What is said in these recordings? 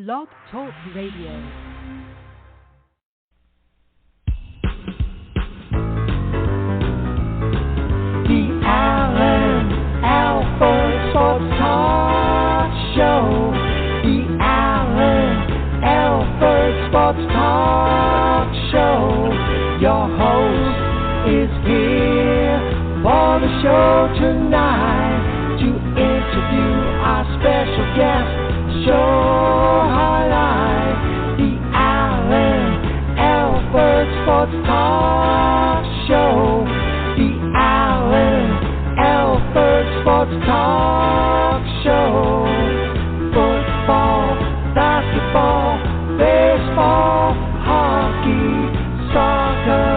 Blog Talk Radio. The Alan Alford Sports Talk Show. The Alan Alford Sports Talk Show. Your host is here for the show tonight to interview our special guest. Show highlight. The Alan Alford Sports Talk Show. The Alan Alford Sports Talk Show. Football, basketball, baseball, hockey, soccer,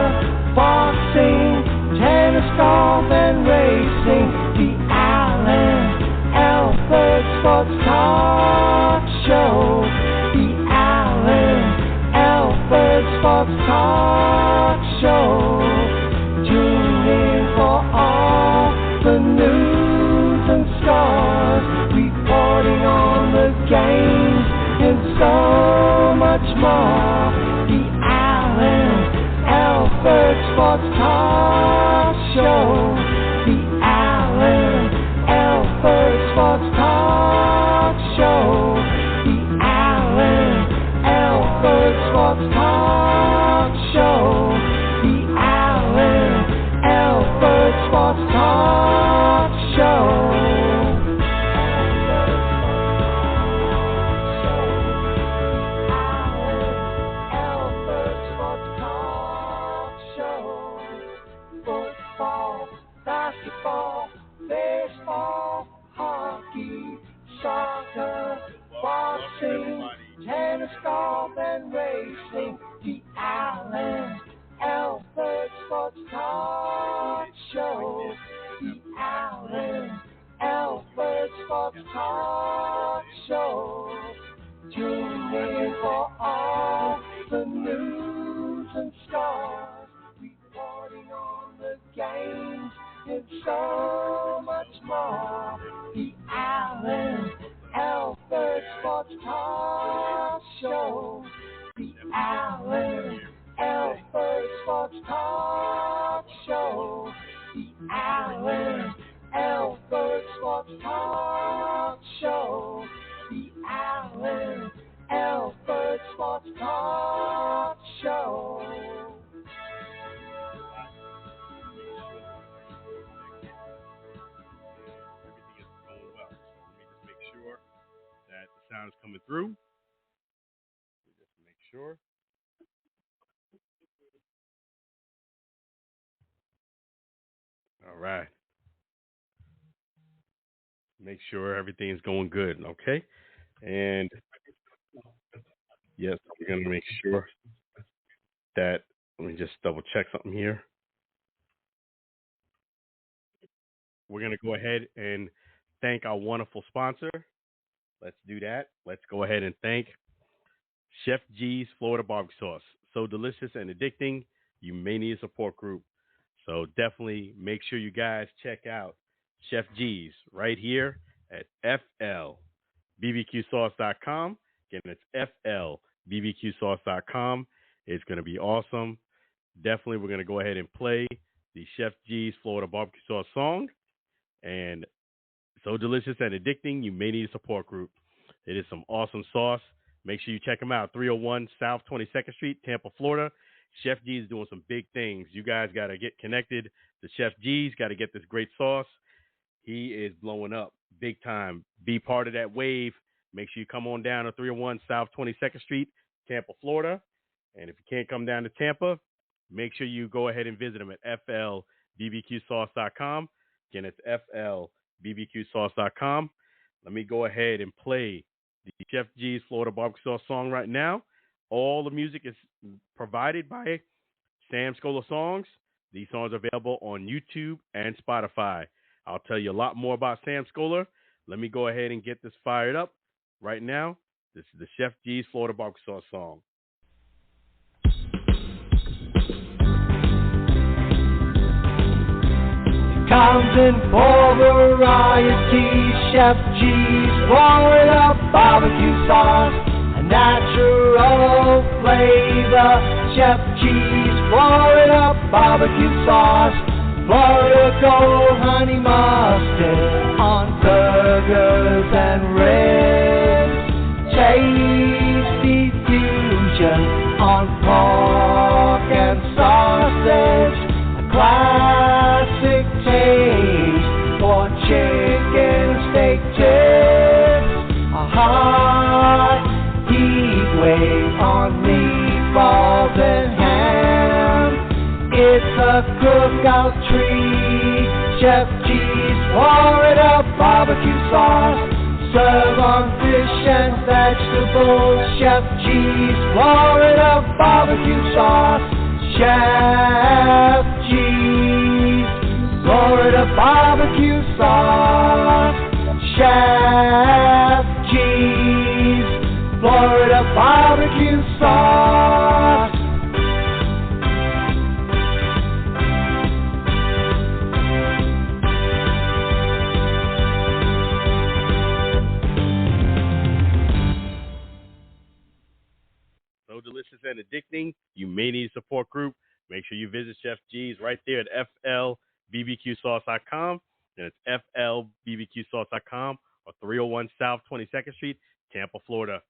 boxing, tennis, golf, and racing. The Alan Alford Sports Talk Show. The Alan Alford Sports Talk Show. Tune in for all the news and scores, reporting on the games and so much more. The Alan Alford Sports Talk Show. The Alan Alford Sports Talk Show. The Alan Alford Sports Talk Show. The Alan Alford Sports Talk Show. Football, basketball, baseball, hockey, soccer, boxing, tennis, golf, and racing. The Alan Alford Sports Talk Show. The Alan Alford Sports Talk Show. Tune in for all the news and scores, reporting on the games and so much more. The Alan Alford Sports Talk Show. The Alan Alford Sports Talk Show. The Alan Alford Sports Talk Show. The Alan Alford Sports Talk Show. That the sound is coming through. Just make sure. All right. Make sure everything is going good, okay? And yes, we're going to make sure that, let me just double check something here. We're going to go ahead and thank our wonderful sponsor. Let's do that. Let's go ahead and thank Chef G's Florida Barbecue Sauce. So delicious and addicting, you may need a support group. So definitely make sure you guys check out Chef G's right here at FLBBQSauce.com. Again, it's FLBBQSauce.com. It's going to be awesome. Definitely, we're going to go ahead and play the Chef G's Florida Barbecue Sauce song. And so delicious and addicting, you may need a support group. It is some awesome sauce. Make sure you check them out. 301 South 22nd Street, Tampa, Florida. Chef G is doing some big things. You guys got to get connected to Chef G's. Got to get this great sauce. He is blowing up big time. Be part of that wave. Make sure you come on down to 301 South 22nd Street, Tampa, Florida. And if you can't come down to Tampa, make sure you go ahead and visit them at FLBBQSauce.com. Again, it's FLBBQSauce.com. Let me go ahead and play the Chef G's Florida Barbecue Sauce song right now. All the music is provided by Sam Scola Songs. These songs are available on YouTube and Spotify. I'll tell you a lot more about Sam Scola. Let me go ahead and get this fired up right now. This is the Chef G's Florida Barbecue Sauce song. Comes in for variety, Chef G's Florida barbecue sauce. natural flavor. Chef cheese, Florida barbecue sauce, Florida gold honey mustard on burgers and ribs. Tasty fusion on pork and sausage. A classic taste for chicken steak tips. A hot heat wave on meatballs and ham. It's a cookout treat. Chef cheese, Florida barbecue sauce. Serve on fish and vegetables. Chef cheese, Florida barbecue sauce. Chef cheese, Florida barbecue sauce. Chef cheese, Florida barbecue sauce. So delicious and addicting, you may need a support group. Make sure you visit Chef G's right there at flbbqsauce.com. And it's flbbqsauce.com or 301 South 22nd Street, Tampa, Florida.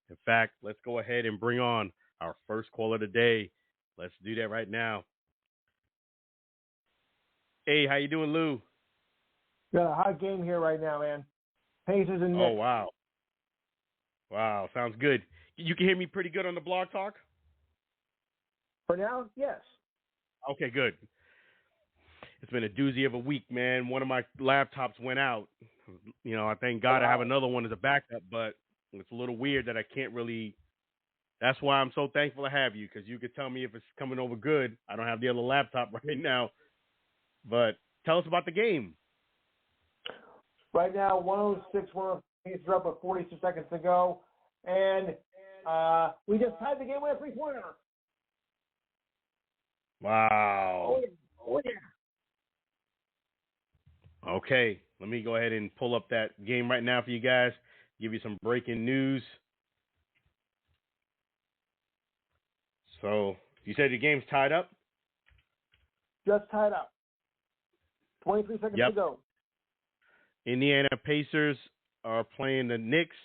In fact, let's go ahead and bring on our first caller of the day. Let's do that right now. Hey, how you doing, Lou? Got a hot game here right now, man. Pacers and Knicks. Oh, wow. Wow, sounds good. You can hear me pretty good on the blog talk? For now, yes. Okay, good. It's been a doozy of a week, man. One of my laptops went out. You know, I thank God I have another one as a backup, but it's a little weird that I can't really. That's why I'm so thankful to have you, because you could tell me if it's coming over good. I don't have the other laptop right now. But tell us about the game. Right now, 106, Pacers are up with 42 seconds to go. And we just tied the game with a three-pointer. Wow. Oh, yeah. Okay, let me go ahead and pull up that game right now for you guys. Give you some breaking news. So, you said the game's tied up? Just tied up. 23 seconds to go. Indiana Pacers are playing the Knicks.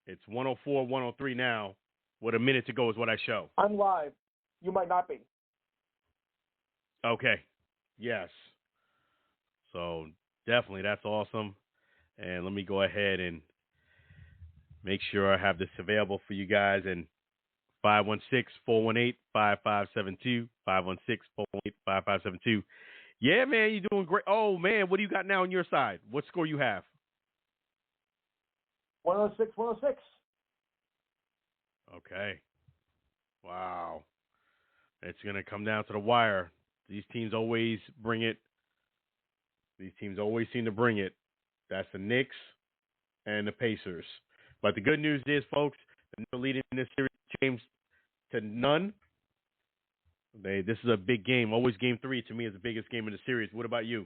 It's 104-103 now. With a minute to go is what I show. I'm live. You might not be. Okay. Yes. So definitely that's awesome. And let me go ahead and make sure I have this available for you guys. And 516-418-5572. 516-418-5572. Yeah, man, you're doing great. Oh, man, what do you got now on your side? What score you have? 106. Okay. Wow. It's going to come down to the wire. These teams always bring it. These teams always seem to bring it. That's the Knicks and the Pacers. But the good news is, folks, the lead in this series changed to none. This is a big game. Always game 3 to me is the biggest game in the series. What about you?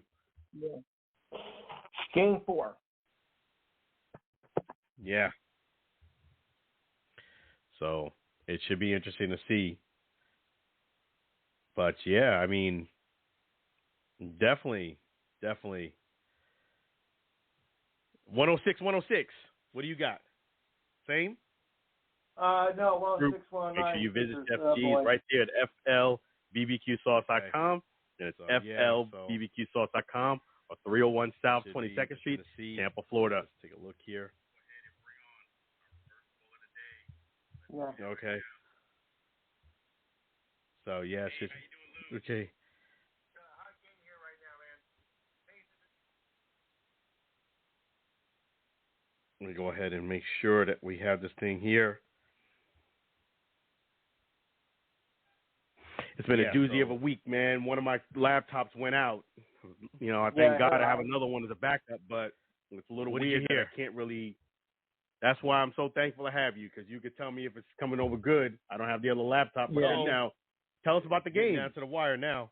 Yeah. Game 4. Yeah. So it should be interesting to see. But, yeah, I mean, definitely. 106. What do you got? Same? No, 106, 109. Make sure you visit Chef G's right there at flbbqsauce.com. And it's flbbqsauce.com or 301 South 22nd Street, Tampa, Florida. Let's take a look here. Yeah. Okay. So, yeah, okay. Let me go ahead and make sure that we have this thing here. It's been a doozy of a week, man. One of my laptops went out. You know, I thank God I have another one as a backup, but it's a little weird that I can't really. That's why I'm so thankful to have you, because you could tell me if it's coming over good. I don't have the other laptop right now. Tell us about the game. Down to the wire now.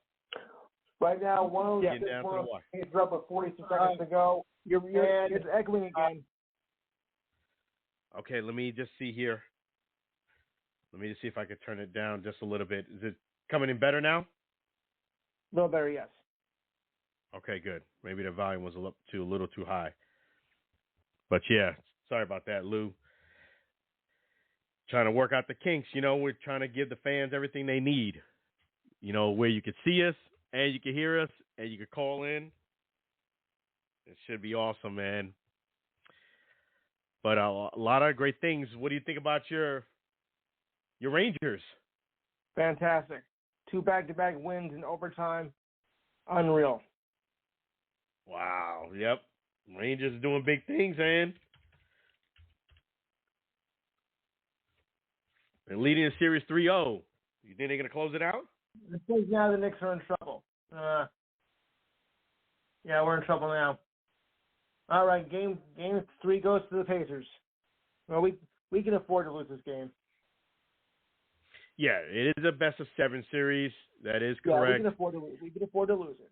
Right now, 106, Pacers are up with 42 seconds to go. It's echoing again. Okay, let me just see here. Let me just see if I can turn it down just a little bit. Is it coming in better now? A little better, yes. Okay, good. Maybe the volume was a little too high. But yeah, sorry about that, Lou. Trying to work out the kinks. We're trying to give the fans everything they need. Where you can see us and you can hear us and you can call in. It should be awesome, man. But a lot of great things. What do you think about your Rangers? Fantastic. 2 back-to-back wins in overtime. Unreal. Wow. Yep. Rangers doing big things, man. They're leading the series 3-0. You think they're going to close it out? I think now the Knicks are in trouble. Yeah, we're in trouble now. All right, game 3 goes to the Pacers. Well, we can afford to lose this game. Yeah, it is a best-of-7 series. That is correct. Yeah, we can afford to lose it.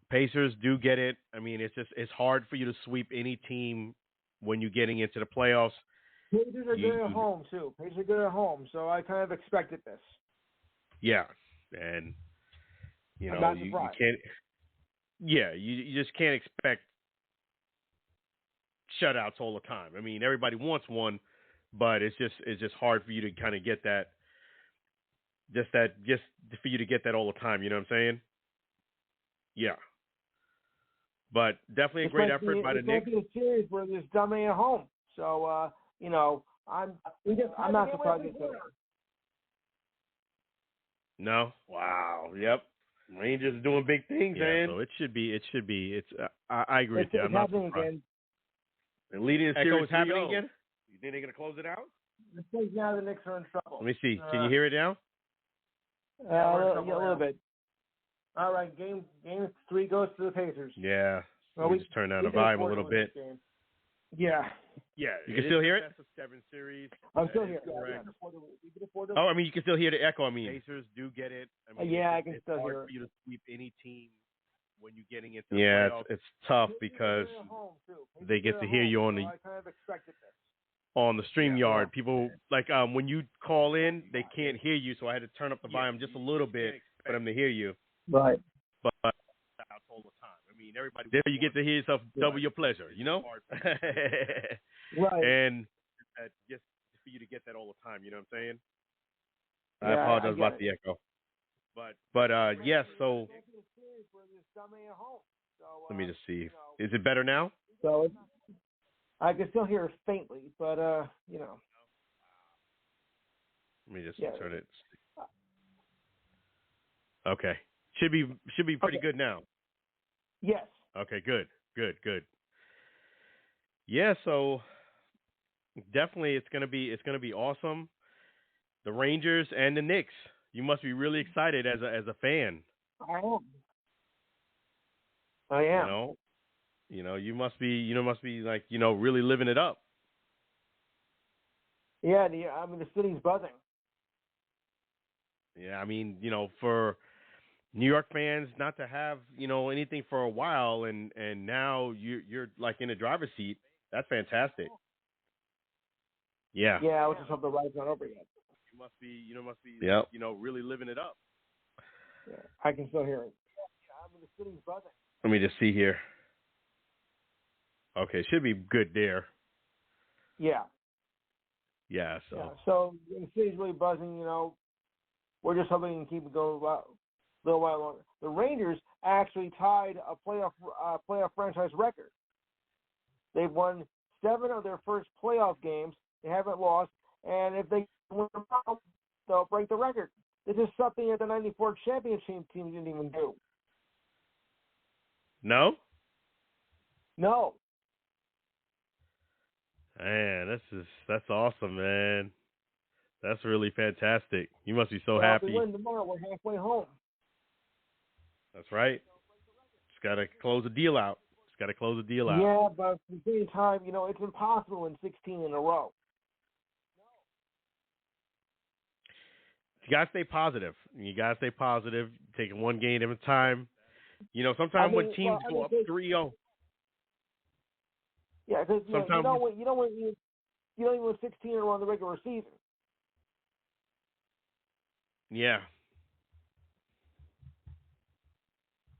Pacers do get it. I mean, it's hard for you to sweep any team when you're getting into the playoffs. Pacers are good at home too. Pacers are good at home, so I kind of expected this. Yeah, and you can't. Yeah, you just can't expect shutouts all the time. I mean, everybody wants one, but it's just hard for you to kind of get that. Just for you to get that all the time. You know what I'm saying? Yeah. But definitely a great effort by the Knicks. It's going to be a series where there's dominate at home. So, I'm not surprised it's there. No? Wow. Yep. Rangers doing big things, man. So it should be. I agree with you. I'm not surprised. Again. The leading the series is happening again? You think they're going to close it out? I think now the Knicks are in trouble. Let me see. Can you hear it now? A little bit. All right, game 3 goes to the Pacers. Yeah. Well, we just turn down the volume a little bit. Yeah. Yeah. You can still hear it? That's a 7 series. I'm still here. Oh, I mean, you can still hear the echo. I mean, Pacers do get it. I mean, I can still hear it. It's hard for you to sweep any team when you're getting into the playoffs. It's tough because they get to hear you on the StreamYard. People like when you call in, they can't hear you, so I had to turn up the volume just a little bit for them to hear you. Right. But all the time. I mean, everybody. There you get to hear yourself double your pleasure. Right. And just for you to get that all the time. You know what I'm saying? I apologize about the echo. But yes. So let me just see. Is it better now? So I can still hear it faintly, but Let me just turn it. Okay. Should be pretty good now. Yes. Okay, good. Yeah, so definitely it's gonna be awesome. The Rangers and the Knicks. You must be really excited as a fan. I am. You must be like, really living it up. Yeah, the city's buzzing. Yeah, I mean, for New York fans not to have, anything for a while and now you're like in the driver's seat. That's fantastic. Yeah. Yeah, I was just hope the ride's not over yet. You must be, really living it up. Yeah, I can still hear it. Yeah, the city's buzzing. Let me just see here. Okay, should be good there. Yeah. Yeah, so. Yeah, so the city's really buzzing, We're just hoping we can keep it going a little while longer. The Rangers actually tied a playoff franchise record. They've won 7 of their first playoff games. They haven't lost, and if they win them out, they'll break the record. This is something that the '94 championship team didn't even do. No? No. Man, that's awesome, man. That's really fantastic. You must be so happy. If we win tomorrow, we're halfway home. That's right. Just got to close the deal out. Yeah, but at the same time, it's impossible in 16 in a row. You got to stay positive. Taking one game at a time. Sometimes when teams go up 3-0. Yeah, because you know when you don't even win 16 in a row in the regular season. Yeah.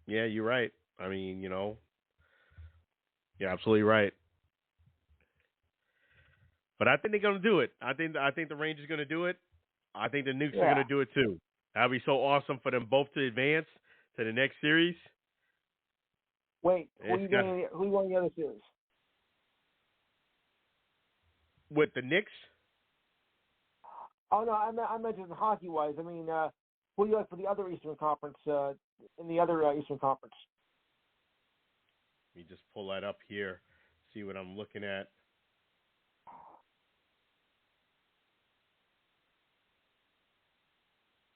Yeah, you're right. I mean, you're absolutely right. But I think they're going to do it. I think the Rangers are going to do it. I think the Nukes are going to do it too. That would be so awesome for them both to advance to the next series. Wait, who won the other series? With the Knicks? Oh, no, I meant just hockey-wise. I mean, who do you like for the other Eastern Conference, in the other Eastern Conference? Let me just pull that up here, see what I'm looking at.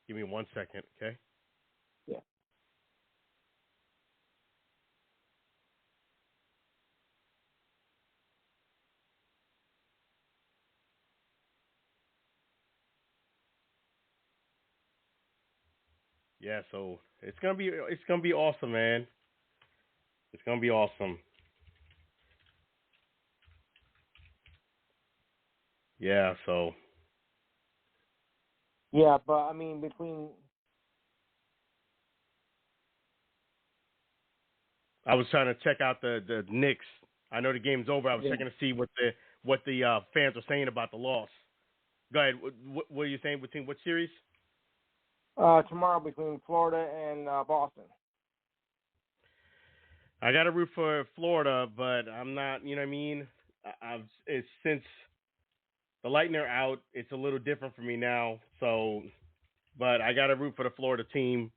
Give me 1 second, okay? Yeah. Yeah, so it's gonna be awesome, man. It's gonna be awesome. Yeah, so. Yeah, but I mean between. I was trying to check out the Knicks. I know the game's over. I was checking to see what the fans are saying about the loss. Go ahead. What are you saying between what series? Tomorrow between Florida and Boston. I got to root for Florida, but I'm not. You know what I mean? It's since the Lightning are out, it's a little different for me now. So, but I got to root for the Florida team.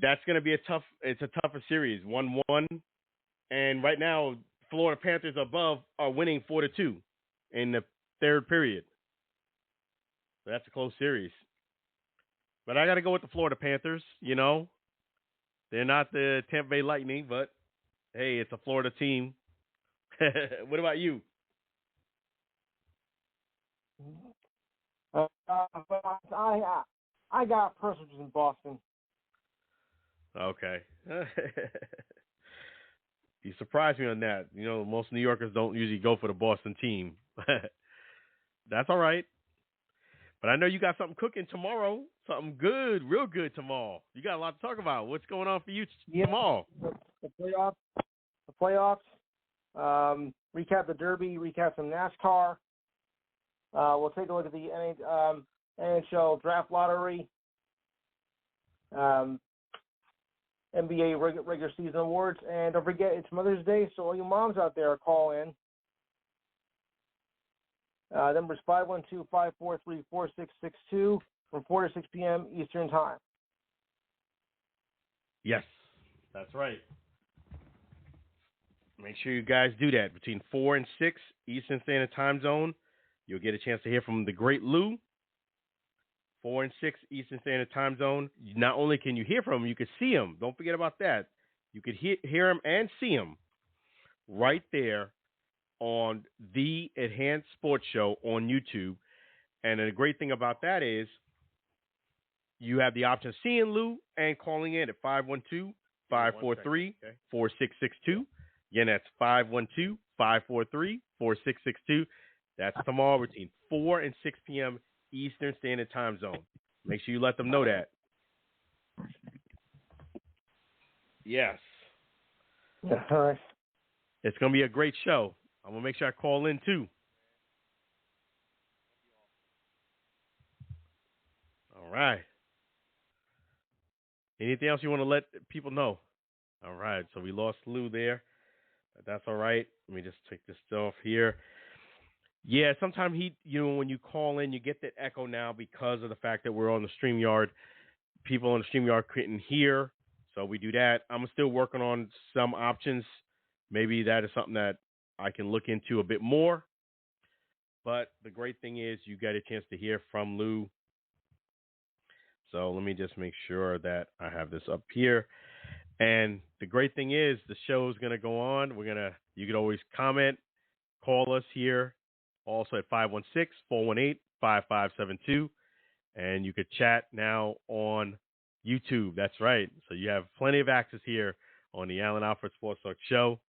That's going to be it's a tougher series, 1-1. And right now, Florida Panthers above are winning 4-2 in the third period. So that's a close series. But I got to go with the Florida Panthers, They're not the Tampa Bay Lightning, but, hey, it's a Florida team. What about you? I got preferences in Boston. Okay. You surprised me on that. Most New Yorkers don't usually go for the Boston team. That's all right. But I know you got something cooking tomorrow. Something good, real good tomorrow. You got a lot to talk about. What's going on for you tomorrow? The playoffs. Recap the Derby. Recap some NASCAR. We'll take a look at the NHL Draft Lottery. NBA regular season awards. And don't forget, it's Mother's Day, so all you moms out there, call in. Number is 512-543-4662 from 4 to 6 p.m. Eastern Time. Yes, that's right. Make sure you guys do that. Between 4 and 6 Eastern Standard Time Zone, you'll get a chance to hear from the great Lou. 4 and 6 Eastern Standard Time Zone. Not only can you hear from him, you can see him. Don't forget about that. You could hear him and see him right there on the Enhanced Sports Show on YouTube. And the great thing about that is you have the option of seeing Lou and calling in at 512-543-4662. Again, that's 512-543-4662. That's tomorrow between 4 and 6 p.m. Eastern Standard Time Zone. Make sure you let them know that. Yes. All right. It's going to be a great show. I'm going to make sure I call in, too. All right. Anything else you want to let people know? All right. So we lost Lou there. That's all right. Let me just take this stuff here. Yeah, sometimes when you call in, you get that echo now because of the fact that we're on the StreamYard. People on the StreamYard couldn't hear, so we do that. I'm still working on some options. Maybe that is something that I can look into a bit more. But the great thing is you get a chance to hear from Lou. So let me just make sure that I have this up here. And the great thing is the show is going to go on. You can always comment, call us here. Also at 516-418-5572. And you could chat now on YouTube. That's right. So you have plenty of access here on the Allen Alfred Sports Talk Show.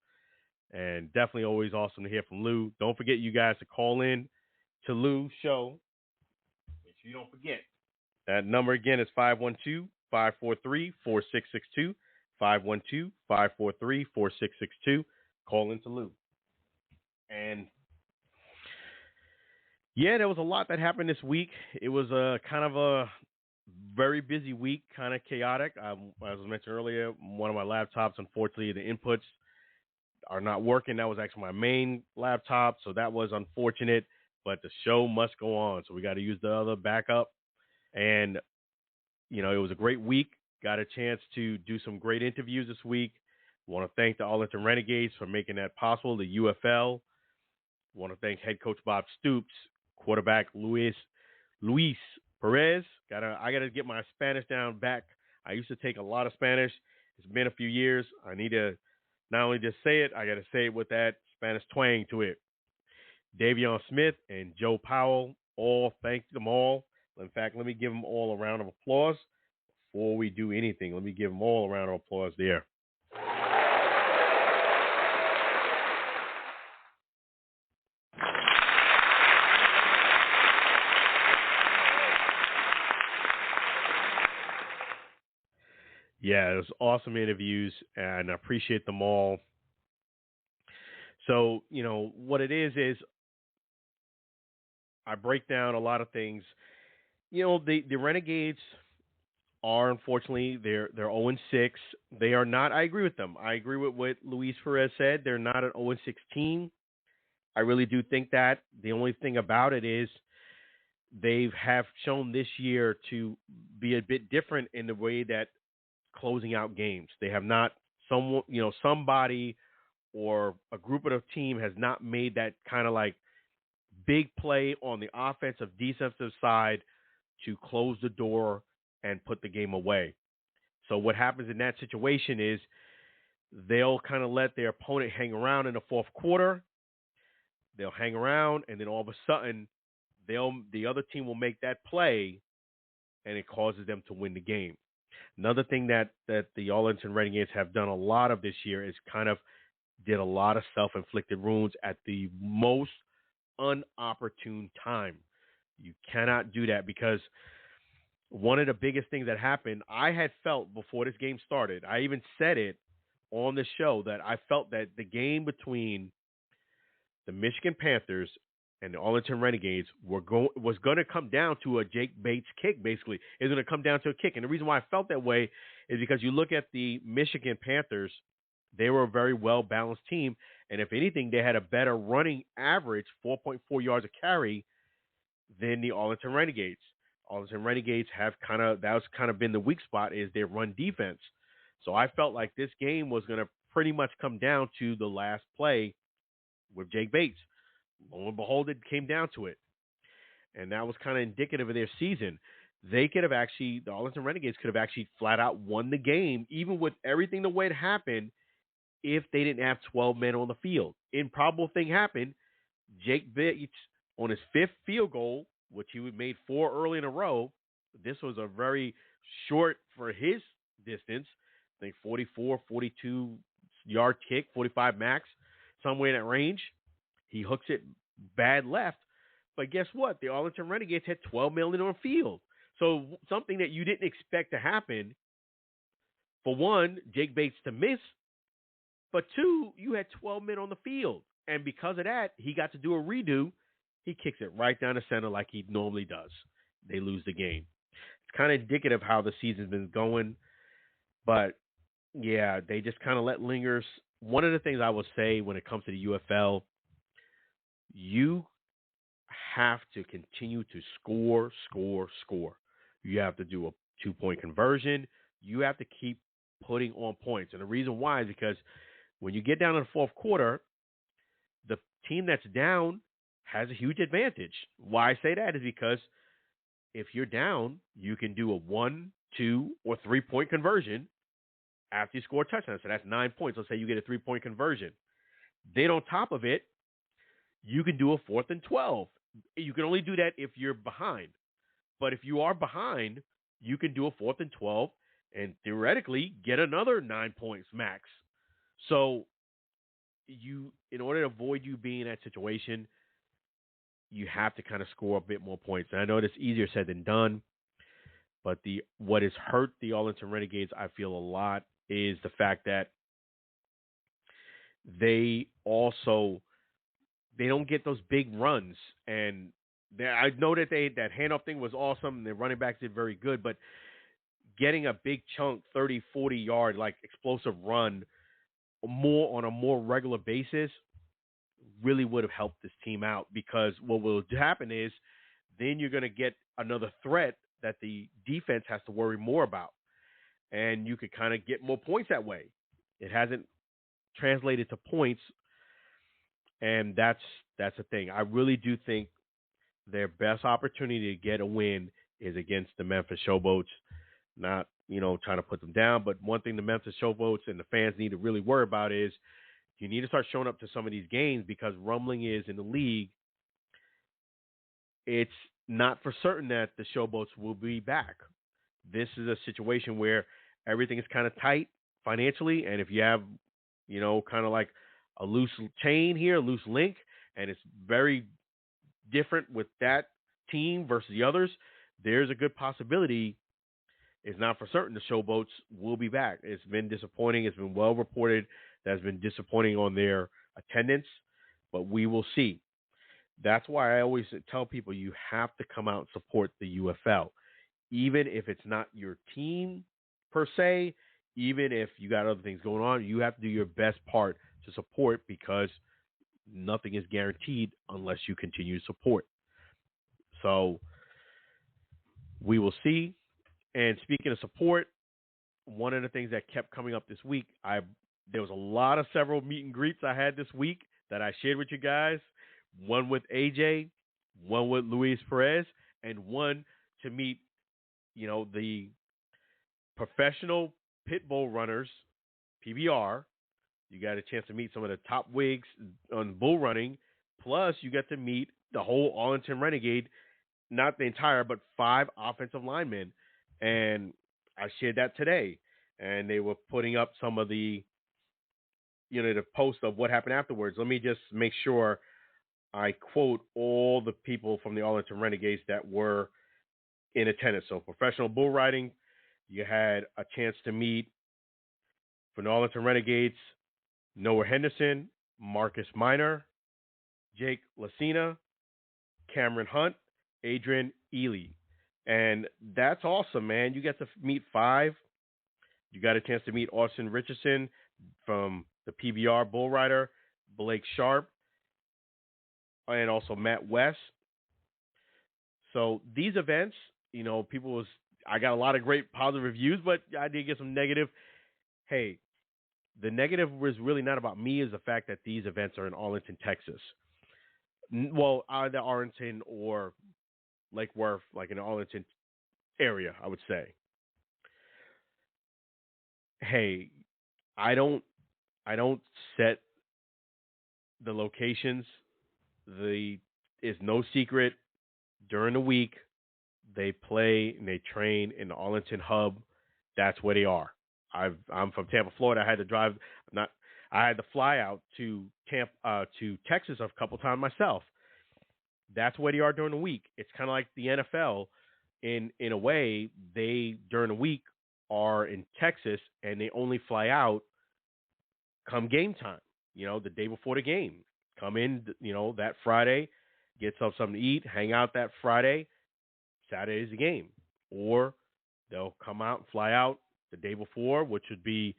And definitely always awesome to hear from Lou. Don't forget, you guys, to call in to Lou's show. Make sure you don't forget. That number again is 512-543-4662. 512-543-4662. Call into Lou. And yeah, there was a lot that happened this week. It was a kind of a very busy week, kind of chaotic. As I mentioned earlier, one of my laptops, unfortunately, the inputs are not working. That was actually my main laptop, so that was unfortunate. But the show must go on, so we got to use the other backup. And, it was a great week. Got a chance to do some great interviews this week. Want to thank the Arlington Renegades for making that possible, the UFL. Want to thank head coach Bob Stoops, quarterback Luis Perez. I gotta get my Spanish down back. I used to take a lot of Spanish. It's been a few years. I need to not only just say it, I got to say it with that Spanish twang to it. Davion Smith and Joe Powell, thank them all. In fact, let me give them all a round of applause. Before we do anything, let me give them all a round of applause there. Yeah, it was awesome interviews, and I appreciate them all. So, what it is I break down a lot of things. The Renegades are, unfortunately, they're 0-6. They are not. I agree with them. I agree with what Luis Perez said. They're not an 0-6 team. I really do think that. The only thing about it is they have shown this year to be a bit different in the way that closing out games. They have not somebody or a group of the team has not made that kind of like big play on the offensive, defensive side to close the door and put the game away. So what happens in that situation is they'll kind of let their opponent hang around in the fourth quarter. They'll hang around, and then all of a sudden, the other team will make that play, and it causes them to win the game. Another thing that the Arlington Renegades have done a lot of this year is kind of did a lot of self-inflicted wounds at the most unopportune time. You cannot do that because one of the biggest things that happened, I had felt before this game started, I even said it on the show, that I felt that the game between the Michigan Panthers and the Arlington Renegades was going to come down to a Jake Bates kick, basically. It's going to come down to a kick. And the reason why I felt that way is because you look at the Michigan Panthers, they were a very well-balanced team. And if anything, they had a better running average, 4.4 yards a carry, than the Arlington Renegades. Arlington Renegades that's kind of been the weak spot, is their run defense. So I felt like this game was going to pretty much come down to the last play with Jake Bates. Lo and behold, it came down to it. And that was kind of indicative of their season. The Arlington Renegades could have actually flat out won the game, even with everything the way it happened, if they didn't have 12 men on the field. Improbable thing happened. Jake Bates, on his fifth field goal, which he made 4 early in a row, this was a very short for his distance. I think 44, 42-yard kick, 45 max, somewhere in that range. He hooks it bad left. But guess what? The Arlington Renegades had 12 men on the field. So something that you didn't expect to happen, for one, Jake Bates to miss, but two, you had 12 men on the field. And because of that, he got to do a redo. He kicks it right down the center like he normally does. They lose the game. It's kind of indicative of how the season's been going. But, yeah, they just kind of let lingers. One of the things I will say when it comes to the UFL, you have to continue to score. You have to do a 2-point conversion. You have to keep putting on points. And the reason why is because when you get down in the fourth quarter, the team that's down has a huge advantage. Why I say that is because if you're down, you can do a 1, 2, or 3-point conversion after you score a touchdown. So that's 9 points. Let's say you get a 3-point conversion. Then on top of it, you can do a 4th and 12. You can only do that if you're behind. But if you are behind, you can do a 4th and 12 and theoretically get another 9 points max. So in order to avoid you being in that situation, you have to kind of score a bit more points. And I know it's easier said than done, but what has hurt the Arlington Renegades, I feel a lot, is the fact that they don't get those big runs. And I know that that handoff thing was awesome. And their running backs did very good, but getting a big chunk, 30, 40 yard, like explosive run on a more regular basis really would have helped this team out, because what will happen is then you're going to get another threat that the defense has to worry more about. And you could kind of get more points that way. It hasn't translated to points. And that's the thing. I really do think their best opportunity to get a win is against the Memphis Showboats. Not, trying to put them down, but one thing the Memphis Showboats and the fans need to really worry about is you need to start showing up to some of these games, because rumbling is in the league. It's not for certain that the Showboats will be back. This is a situation where everything is kind of tight financially, and if you have, kind of like a loose chain here, a loose link, and it's very different with that team versus the others, there's a good possibility. It's not for certain the Showboats will be back. It's been disappointing. It's been well reported that it's been disappointing on their attendance, but we will see. That's why I always tell people you have to come out and support the UFL. Even if it's not your team per se, even if you got other things going on, you have to do your best part to support, because nothing is guaranteed unless you continue to support. So we will see. And speaking of support, one of the things that kept coming up this week, there was several meet and greets I had this week that I shared with you guys. One with AJ, one with Luis Perez, and one to meet, the professional pit bull runners, PBR. You got a chance to meet some of the top wigs on bull running. Plus, you got to meet the whole Arlington Renegade, not the entire, but 5 offensive linemen. And I shared that today. And they were putting up some of the post of what happened afterwards. Let me just make sure I quote all the people from the Arlington Renegades that were in attendance. So professional bull riding, you had a chance to meet, from the Arlington Renegades, Noah Henderson, Marcus Minor, Jake Lacina, Cameron Hunt, Adrian Ely. And that's awesome, man. You get to meet 5. You got a chance to meet Austin Richardson from the PBR bull rider, Blake Sharpe, and also Matt West. So these events, I got a lot of great positive reviews, but I did get some negative. Hey, the negative was really not about me, is the fact that these events are in Arlington, Texas. Well, either Arlington or Lake Worth, like in the Arlington area, I would say. Hey, I don't set the locations. It's no secret. During the week, they play and they train in the Arlington hub. That's where they are. I'm from Tampa, Florida. I had to fly out to Texas a couple times myself. That's where they are during the week. It's kind of like the NFL in a way. They, during the week, are in Texas, and they only fly out come game time, the day before the game. Come in, that Friday, get something to eat, hang out that Friday. Saturday's the game. Or they'll come out and fly out the day before, which would be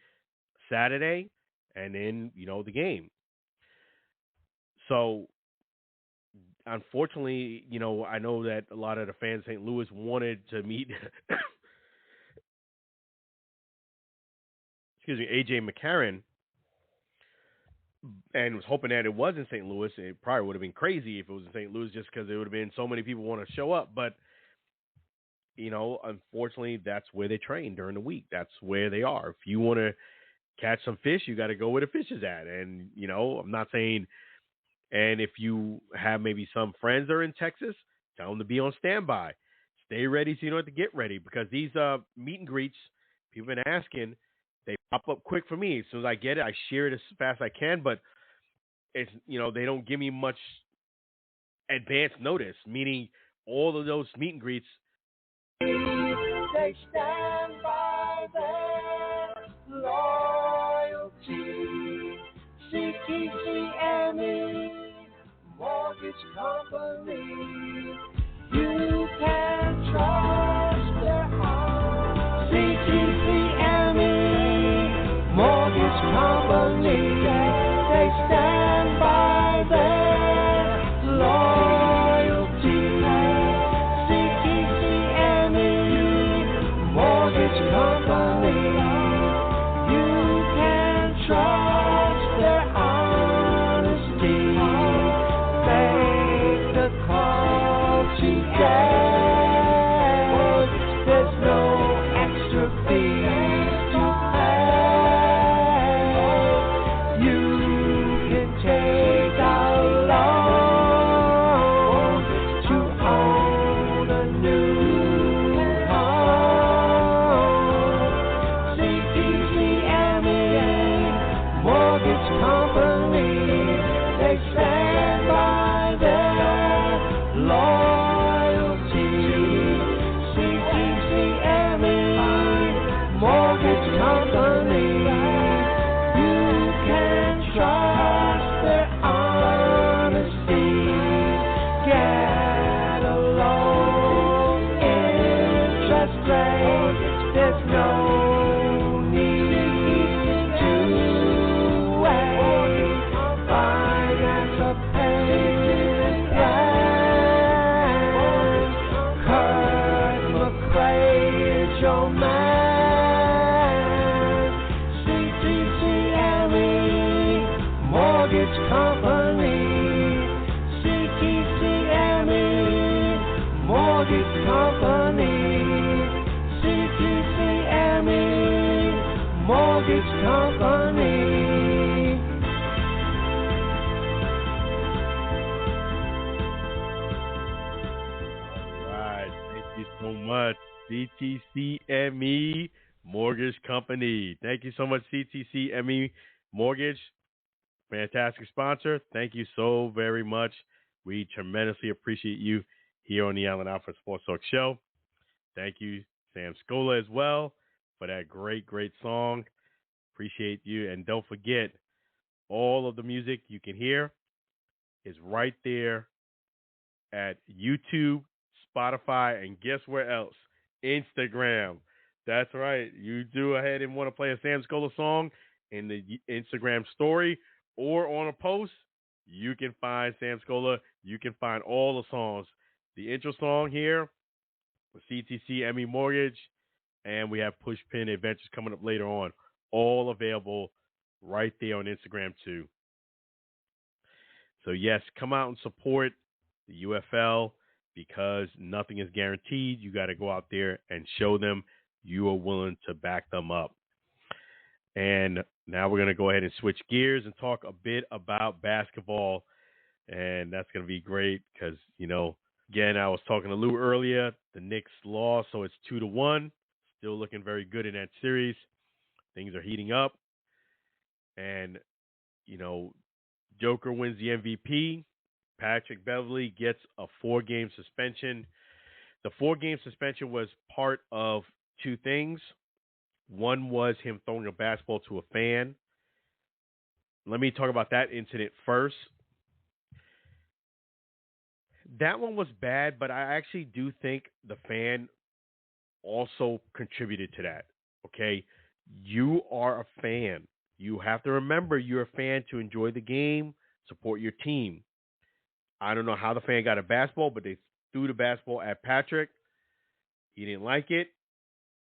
Saturday, and then, the game. So, unfortunately, I know that a lot of the fans in St. Louis wanted to meet AJ McCarron, and was hoping that it was in St. Louis. It probably would have been crazy if it was in St. Louis, just because there would have been so many people want to show up. But, unfortunately, that's where they train during the week. That's where they are. If you want to catch some fish, you got to go where the fish is at. And, I'm not saying, and if you have maybe some friends that are in Texas, tell them to be on standby. Stay ready so you don't have to get ready, because these meet and greets, people have been asking, they pop up quick for me. As soon as I get it, I share it as fast as I can. But it's, they don't give me much advance notice, meaning all of those meet and greets. They stand by their loyalty. CTCME Mortgage Company. You can trust their heart. CTCME Mortgage Company. They stand by their loyalty. CTCME Mortgage Company. You can trust their honesty. Make the call today. There's no extra fees to pay. You can take out a loan to own a new home. CTCME Mortgage Company. They stand by their loyalty. CTCME Mortgage Company. You can trust their honesty. Get a low interest rate. There's no need to wait. Finance a payment plan. Kurt McRae is your man. CTCME Mortgage Company. CTCME Mortgage Company. CTCME Mortgage Company. All right. Thank you so much, CTCME Mortgage Company. Thank you so much, CTCME Mortgage. Fantastic sponsor. Thank you so very much. We tremendously appreciate you here on the Allen Alfred Sports Talk Show. Thank you, Sam Scola, as well, for that great, great song. Appreciate you. And don't forget, all of the music you can hear is right there at YouTube, Spotify, and guess where else? Instagram. That's right. You do ahead and want to play a Sam Scola song in the Instagram story or on a post, you can find Sam Scola. You can find all the songs. The intro song here, CTCME Mortgage, and we have Pushpin Adventures coming up later on. All available right there on Instagram too. So yes, come out and support the UFL because nothing is guaranteed. You got to go out there and show them you are willing to back them up. And now we're going to go ahead and switch gears and talk a bit about basketball. And that's going to be great because, again, I was talking to Lou earlier. The Knicks lost, so it's 2-1. Still looking very good in that series. Things are heating up. And, Joker wins the MVP. Patrick Beverly gets a 4-game suspension. The 4-game suspension was part of two things. One was him throwing a basketball to a fan. Let me talk about that incident first. That one was bad, but I actually do think the fan also contributed to that. Okay? You are a fan. You have to remember you're a fan to enjoy the game, support your team. I don't know how the fan got a basketball, but they threw the basketball at Patrick. He didn't like it.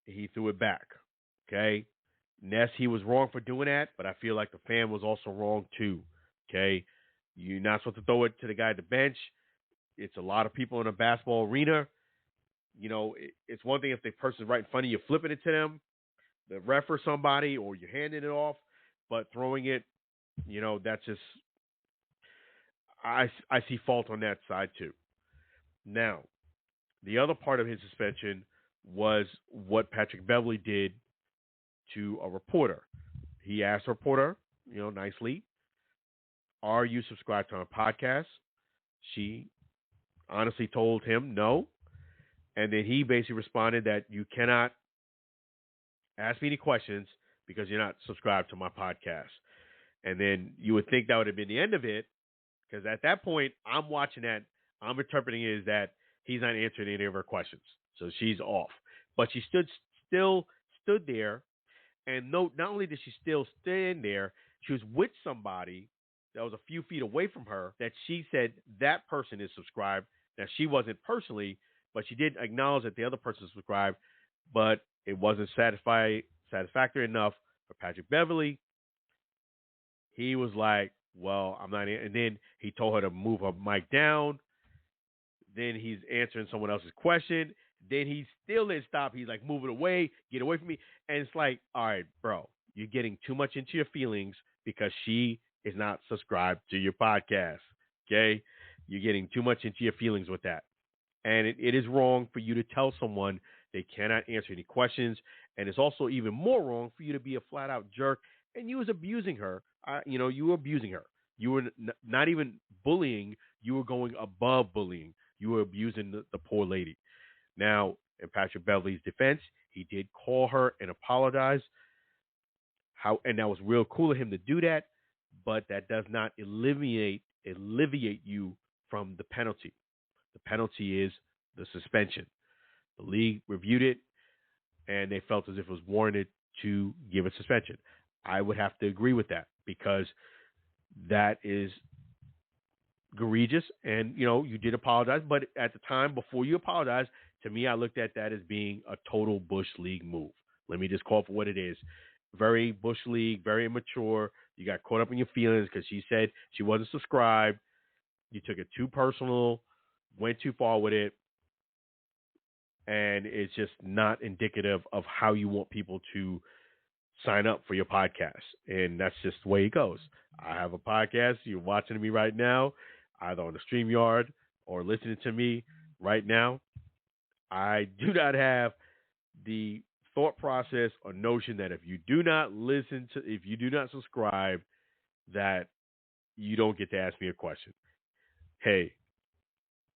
He threw it back. Okay? Ness, he was wrong for doing that, but I feel like the fan was also wrong too. Okay? You're not supposed to throw it to the guy at the bench. It's a lot of people in a basketball arena. It's one thing if the person's right in front of you, flipping it to them, the ref or somebody, or you're handing it off, but throwing it, that's just, I see fault on that side too. Now, the other part of his suspension was what Patrick Beverly did to a reporter. He asked a reporter, nicely, are you subscribed to our podcast? She honestly told him no. And then he basically responded that you cannot ask me any questions because you're not subscribed to my podcast. And then you would think that would have been the end of it, because at that point, I'm watching that. I'm interpreting it as that he's not answering any of her questions. So she's off. But she still stood there. And not only did she still stand there, she was with somebody that was a few feet away from her that she said that person is subscribed. Now, she wasn't personally, but she did acknowledge that the other person is subscribed, but it wasn't satisfactory enough for Patrick Beverly. He was like, well, I'm not. And then he told her to move her mic down. Then he's answering someone else's question. Then he still didn't stop. He's like, move it away, get away from me. And it's like, all right, bro, you're getting too much into your feelings because she is not subscribed to your podcast. Okay? You're getting too much into your feelings with that. And it is wrong for you to tell someone they cannot answer any questions. And it's also even more wrong for you to be a flat out jerk. And you was abusing her. You were abusing her. You were not even bullying. You were going above bullying. You were abusing the poor lady. Now, in Patrick Beverly's defense, he did call her and apologize. And that was real cool of him to do that. But that does not alleviate you from the penalty. The penalty is the suspension. The league reviewed it, and they felt as if it was warranted to give a suspension. I would have to agree with that because that is egregious. And, you did apologize. But at the time, before you apologized, to me, I looked at that as being a total Bush League move. Let me just call it for what it is. Very Bush League, very immature. You got caught up in your feelings because she said she wasn't subscribed. You took it too personal, went too far with it. And it's just not indicative of how you want people to sign up for your podcast. And that's just the way it goes. I have a podcast. You're watching me right now, either on the StreamYard or listening to me right now. I do not have the thought process or notion that if you do not subscribe, that you don't get to ask me a question. Hey,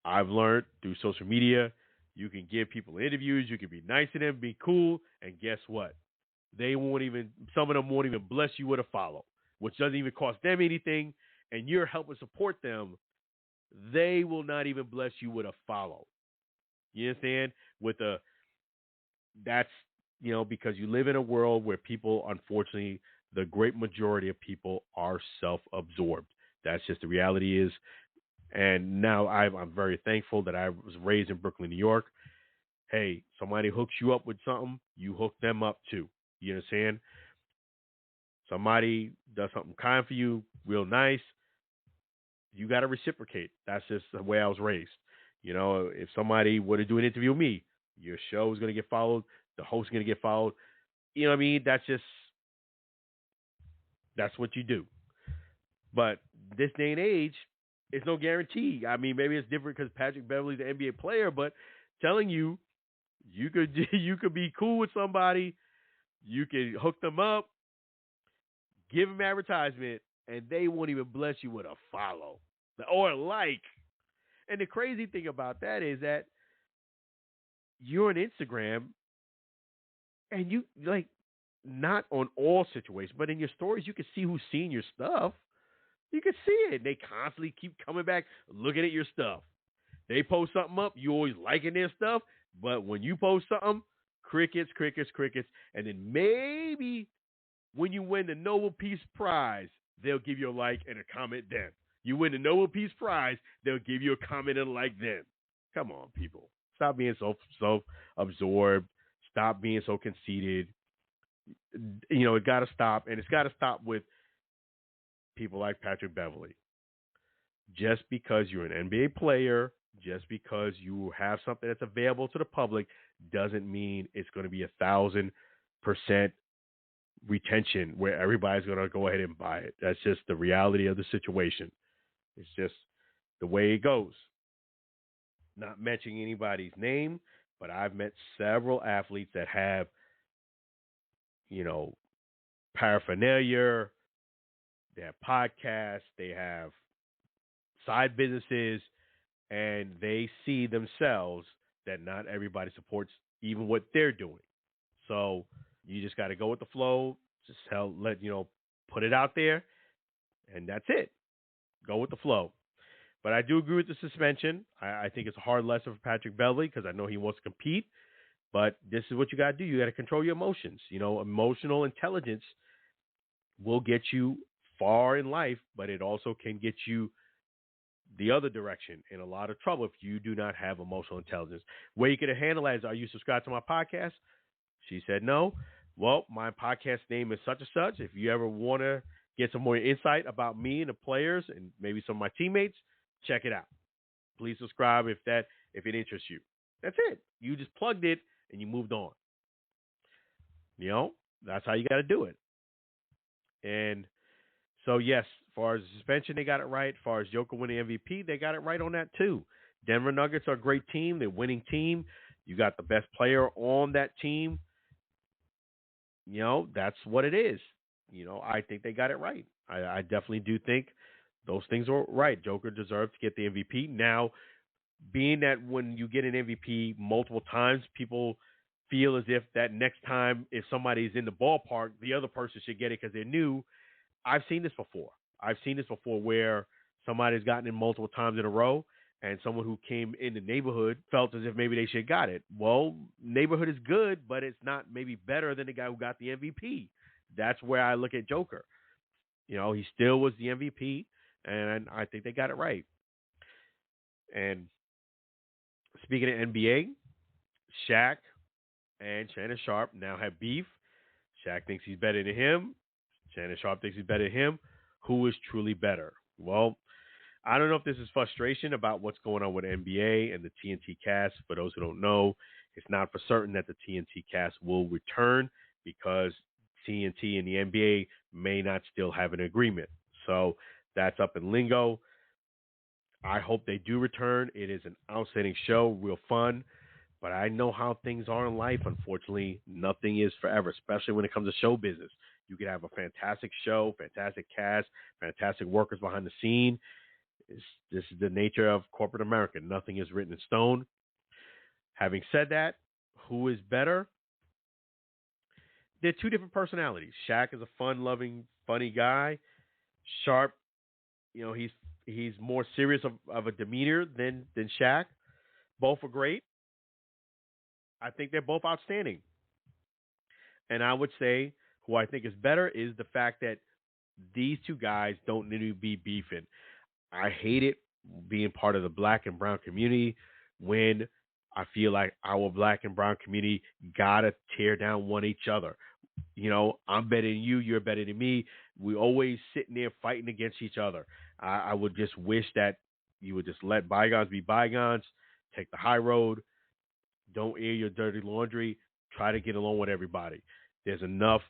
I've learned through social media, you can give people interviews, you can be nice to them, be cool, and guess what? Some of them won't even bless you with a follow, which doesn't even cost them anything, and you're helping support them. They will not even bless you with a follow. You understand? That's because you live in a world where people, unfortunately, the great majority of people are self-absorbed. That's just the reality is. And now I'm very thankful that I was raised in Brooklyn, New York. Hey, somebody hooks you up with something, you hook them up too. You understand? Somebody does something kind for you, real nice, you got to reciprocate. That's just the way I was raised. If somebody were to do an interview with me, your show is going to get followed. The host is going to get followed. You know what I mean? That's what you do. But this day and age, it's no guarantee. I mean, maybe it's different because Patrick Beverly's an NBA player, but telling you, you could be cool with somebody, you can hook them up, give them advertisement, and they won't even bless you with a follow or a like. And the crazy thing about that is that you're on Instagram and you not on all situations, but in your stories, you can see who's seeing your stuff. You can see it. They constantly keep coming back, looking at your stuff. They post something up, you always liking their stuff, but when you post something, crickets, and then maybe when you win the Nobel Peace Prize, they'll give you a like and a comment then. You win the Nobel Peace Prize, they'll give you a comment and a like then. Come on, people. Stop being so self-absorbed. Stop being so conceited. It got to stop, and it's got to stop with people like Patrick Beverly. Just because you're an NBA player, just because you have something that's available to the public, doesn't mean it's going to be 1,000% retention where everybody's going to go ahead and buy it. That's just the reality of the situation. It's just the way it goes. Not mentioning anybody's name, but I've met several athletes that have, paraphernalia, They have podcasts. They have side businesses, and they see themselves that not everybody supports even what they're doing. So you just got to go with the flow. Just put it out there, and that's it. Go with the flow. But I do agree with the suspension. I think it's a hard lesson for Patrick Beverly because I know he wants to compete. But this is what you got to do. You got to control your emotions. Emotional intelligence will get you far in life, but it also can get you the other direction in a lot of trouble if you do not have emotional intelligence. Where you could handle that is, are you subscribed to my podcast? She said no. Well, my podcast name is such and such. If you ever want to get some more insight about me and the players and maybe some of my teammates, check it out. Please subscribe if it interests you. That's it. You just plugged it and you moved on. That's how you got to do it. And so, yes, as far as the suspension, they got it right. As far as Joker winning MVP, they got it right on that too. Denver Nuggets are a great team. They're a winning team. You got the best player on that team. That's what it is. I think they got it right. I definitely do think those things are right. Joker deserved to get the MVP. Now, being that when you get an MVP multiple times, people feel as if that next time, if somebody's in the ballpark, the other person should get it because they're new. I've seen this before. Where somebody's gotten it multiple times in a row, and someone who came in the neighborhood felt as if maybe they should have got it. Well, neighborhood is good, but it's not maybe better than the guy who got the MVP. That's where I look at Joker. He still was the MVP, and I think they got it right. And speaking of NBA, Shaq and Shannon Sharpe now have beef. Shaq thinks he's better than him. Shannon Sharpe thinks he's better than him. Who is truly better? Well, I don't know if this is frustration about what's going on with NBA and the TNT cast. For those who don't know, it's not for certain that the TNT cast will return because TNT and the NBA may not still have an agreement. So that's up in lingo. I hope they do return. It is an outstanding show, real fun. But I know how things are in life. Unfortunately, nothing is forever, especially when it comes to show business. You could have a fantastic show, fantastic cast, fantastic workers behind the scene. This is the nature of corporate America. Nothing is written in stone. Having said that, who is better? They're two different personalities. Shaq is a fun-loving, funny guy. Sharpe, he's more serious of a demeanor than Shaq. Both are great. I think they're both outstanding. And I would say who I think is better is the fact that these two guys don't need to be beefing. I hate it being part of the black and brown community when I feel like our black and brown community gotta tear down one each other. I'm better than you, you're better than me. We always sitting there fighting against each other. I would just wish that you would just let bygones be bygones, take the high road, don't air your dirty laundry, try to get along with everybody. There's enough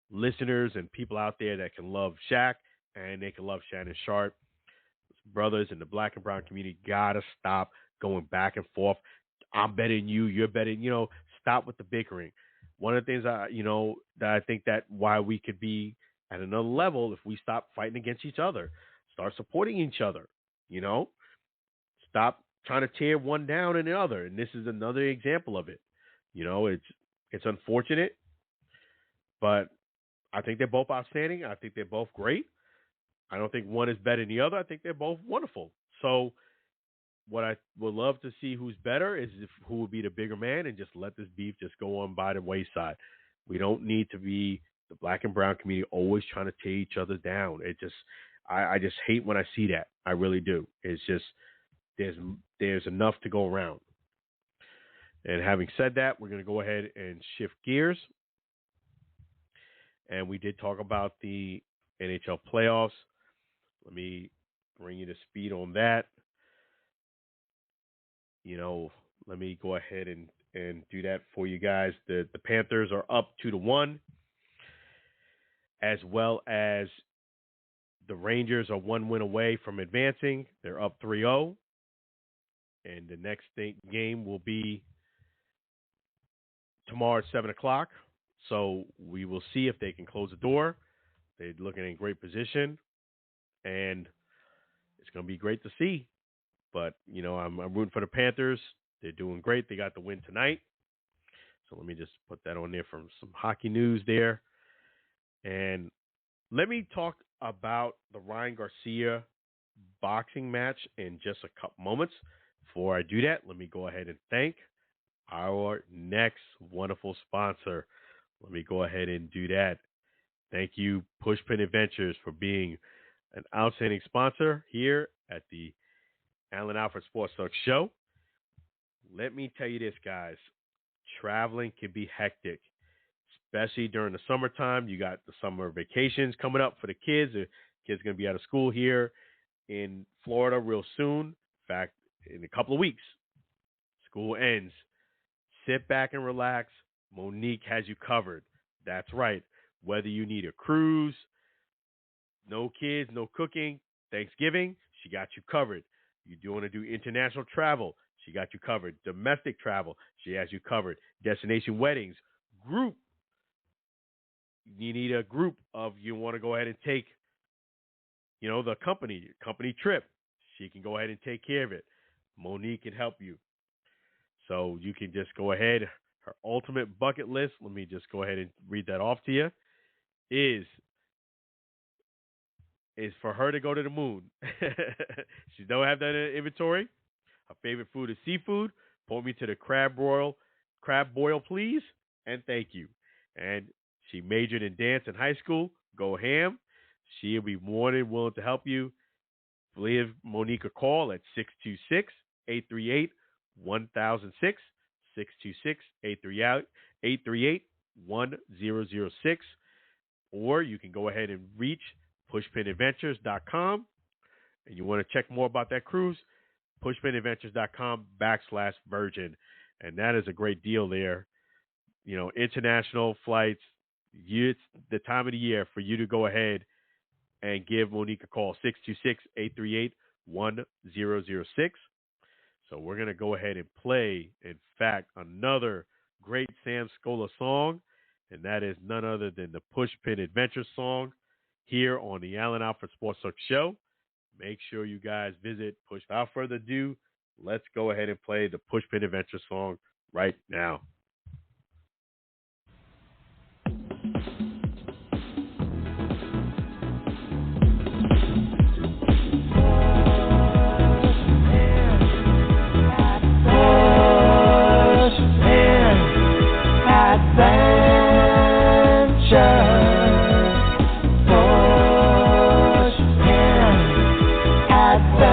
listeners and people out there that can love Shaq and they can love Shannon Sharpe. Brothers in the black and brown community gotta stop going back and forth. I'm better than you, you're better than, stop with the bickering. One of the things that I think that why we could be at another level if we stop fighting against each other, start supporting each other, stop trying to tear one down and the other. And this is another example of it. It's unfortunate, but I think they're both outstanding. I think they're both great. I don't think one is better than the other. I think they're both wonderful. So what I would love to see who's better is who would be the bigger man and just let this beef just go on by the wayside. We don't need to be the black and brown community always trying to tear each other down. I just hate when I see that. I really do. It's just there's enough to go around. And having said that, we're going to go ahead and shift gears. And we did talk about the NHL playoffs. Let me bring you to speed on that. Let me go ahead and do that for you guys. The Panthers are up 2-1, as well as the Rangers are 1 win away from advancing. They're up 3-0. And the next game will be tomorrow at 7 o'clock. So we will see if they can close the door. They're looking in great position, and it's going to be great to see. But, you know, I'm rooting for the Panthers. They're doing great. They got the win tonight. So let me just put that on there from some hockey news there. And let me talk about the Ryan Garcia boxing match in just a couple moments. Before I do that, let me go ahead and thank our next wonderful sponsor. Let me go ahead and do that. Thank you, Pushpin Adventures, for being an outstanding sponsor here at the Alan Alfred Sports Talk Show. Let me tell you this, guys. Traveling can be hectic, especially during the summertime. You got the summer vacations coming up for the kids. The kids are going to be out of school here in Florida real soon. In fact, in a couple of weeks, school ends. Sit back and relax. Monique has you covered. That's right. Whether you need a cruise, no kids, no cooking, Thanksgiving, she got you covered. You do want to do international travel, she got you covered. Domestic travel, she has you covered. Destination weddings, group. You need a group of, you want to go ahead and take, you know, the company trip. She can go ahead and take care of it. Monique can help you. So you can just go ahead. Her ultimate bucket list, let me just go ahead and read that off to you, is for her to go to the moon. She don't have that in inventory. Her favorite food is seafood. Point me to the crab boil, please, and thank you. And she majored in dance in high school. Go ham. She'll be more than willing to help you. Give Monique a call at 626-838-1006, 626-838-1006, or you can go ahead and reach pushpinadventures.com, and you want to check more about that cruise, pushpinadventures.com/virgin, and that is a great deal there. You know, international flights, it's the time of the year for you to go ahead and give Monique a call, 626-838-1006. So we're going to go ahead and play, in fact, another great Sam Scola song, and that is none other than the Pushpin Adventure song here on the Alan Alfred Sports Talk Show. Make sure you guys visit Push. Without further ado, let's go ahead and play the Pushpin Adventure song right now. Adventures,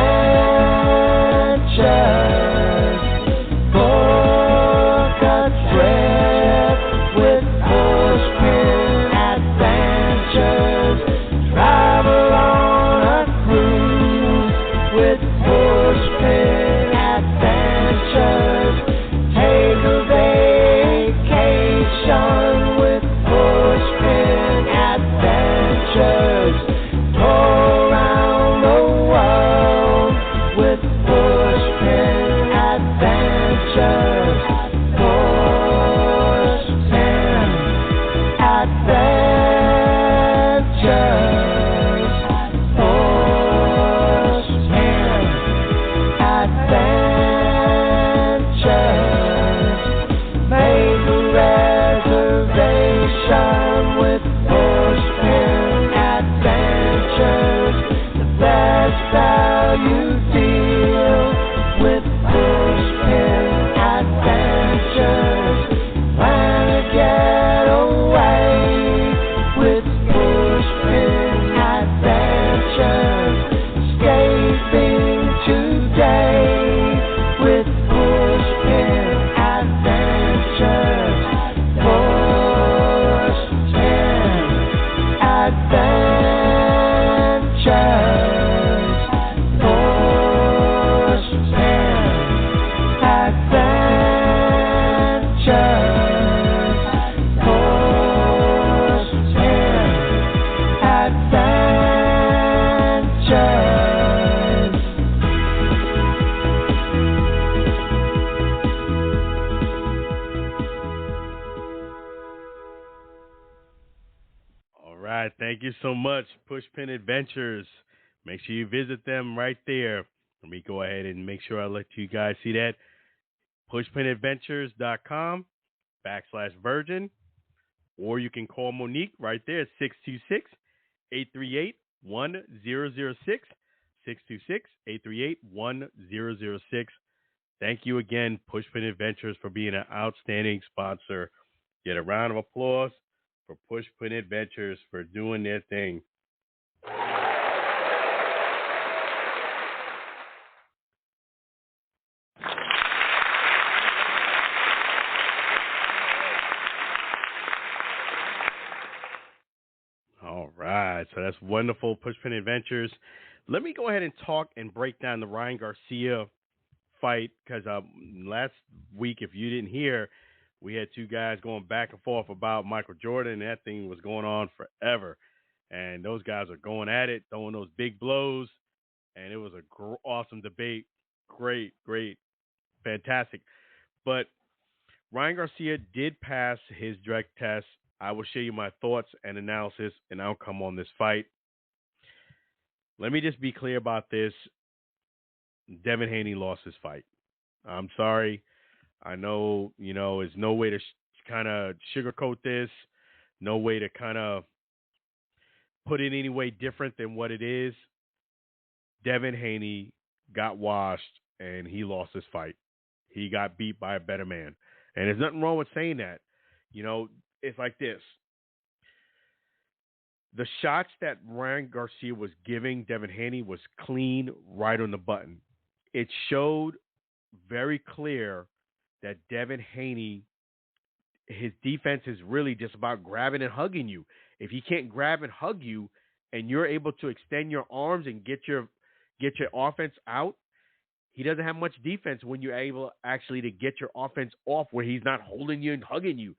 right. Thank you so much, Pushpin Adventures. Make sure you visit them right there. Let me go ahead and make sure I let you guys see that. Pushpinadventures.com/virgin. Or you can call Monique right there at 626-838-1006. 626-838-1006. Thank you again, Pushpin Adventures, for being an outstanding sponsor. Get a round of applause for Pushpin Adventures for doing their thing. All right, so that's wonderful, Pushpin Adventures. Let me go ahead and talk and break down the Ryan Garcia fight, because last week, if you didn't hear, we had two guys going back and forth about Michael Jordan, and that thing was going on forever. And those guys are going at it, throwing those big blows, and it was a awesome debate. Great, fantastic. But Ryan Garcia did pass his drug test. I will share you my thoughts and analysis and outcome on this fight. Let me just be clear about this. Devin Haney lost his fight. I'm sorry. I know, there's no way to kind of sugarcoat this. No way to kind of put it any way different than what it is. Devin Haney got washed, and he lost his fight. He got beat by a better man. And there's nothing wrong with saying that. It's like this. The shots that Ryan Garcia was giving Devin Haney was clean, right on the button. It showed very clear that Devin Haney, his defense is really just about grabbing and hugging you. If he can't grab and hug you, and you're able to extend your arms and get your offense out, he doesn't have much defense when you're able actually to get your offense off where he's not holding you and hugging you.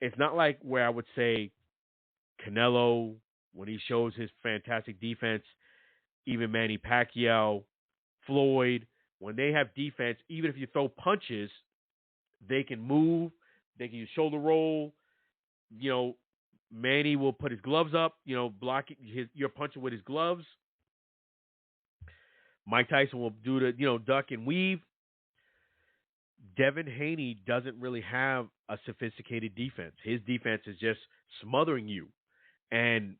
It's not like where I would say Canelo, when he shows his fantastic defense, even Manny Pacquiao, Floyd, when they have defense, even if you throw punches, they can move, they can use shoulder roll. Manny will put his gloves up, block your punching with his gloves. Mike Tyson will do the, duck and weave. Devin Haney doesn't really have a sophisticated defense. His defense is just smothering you. And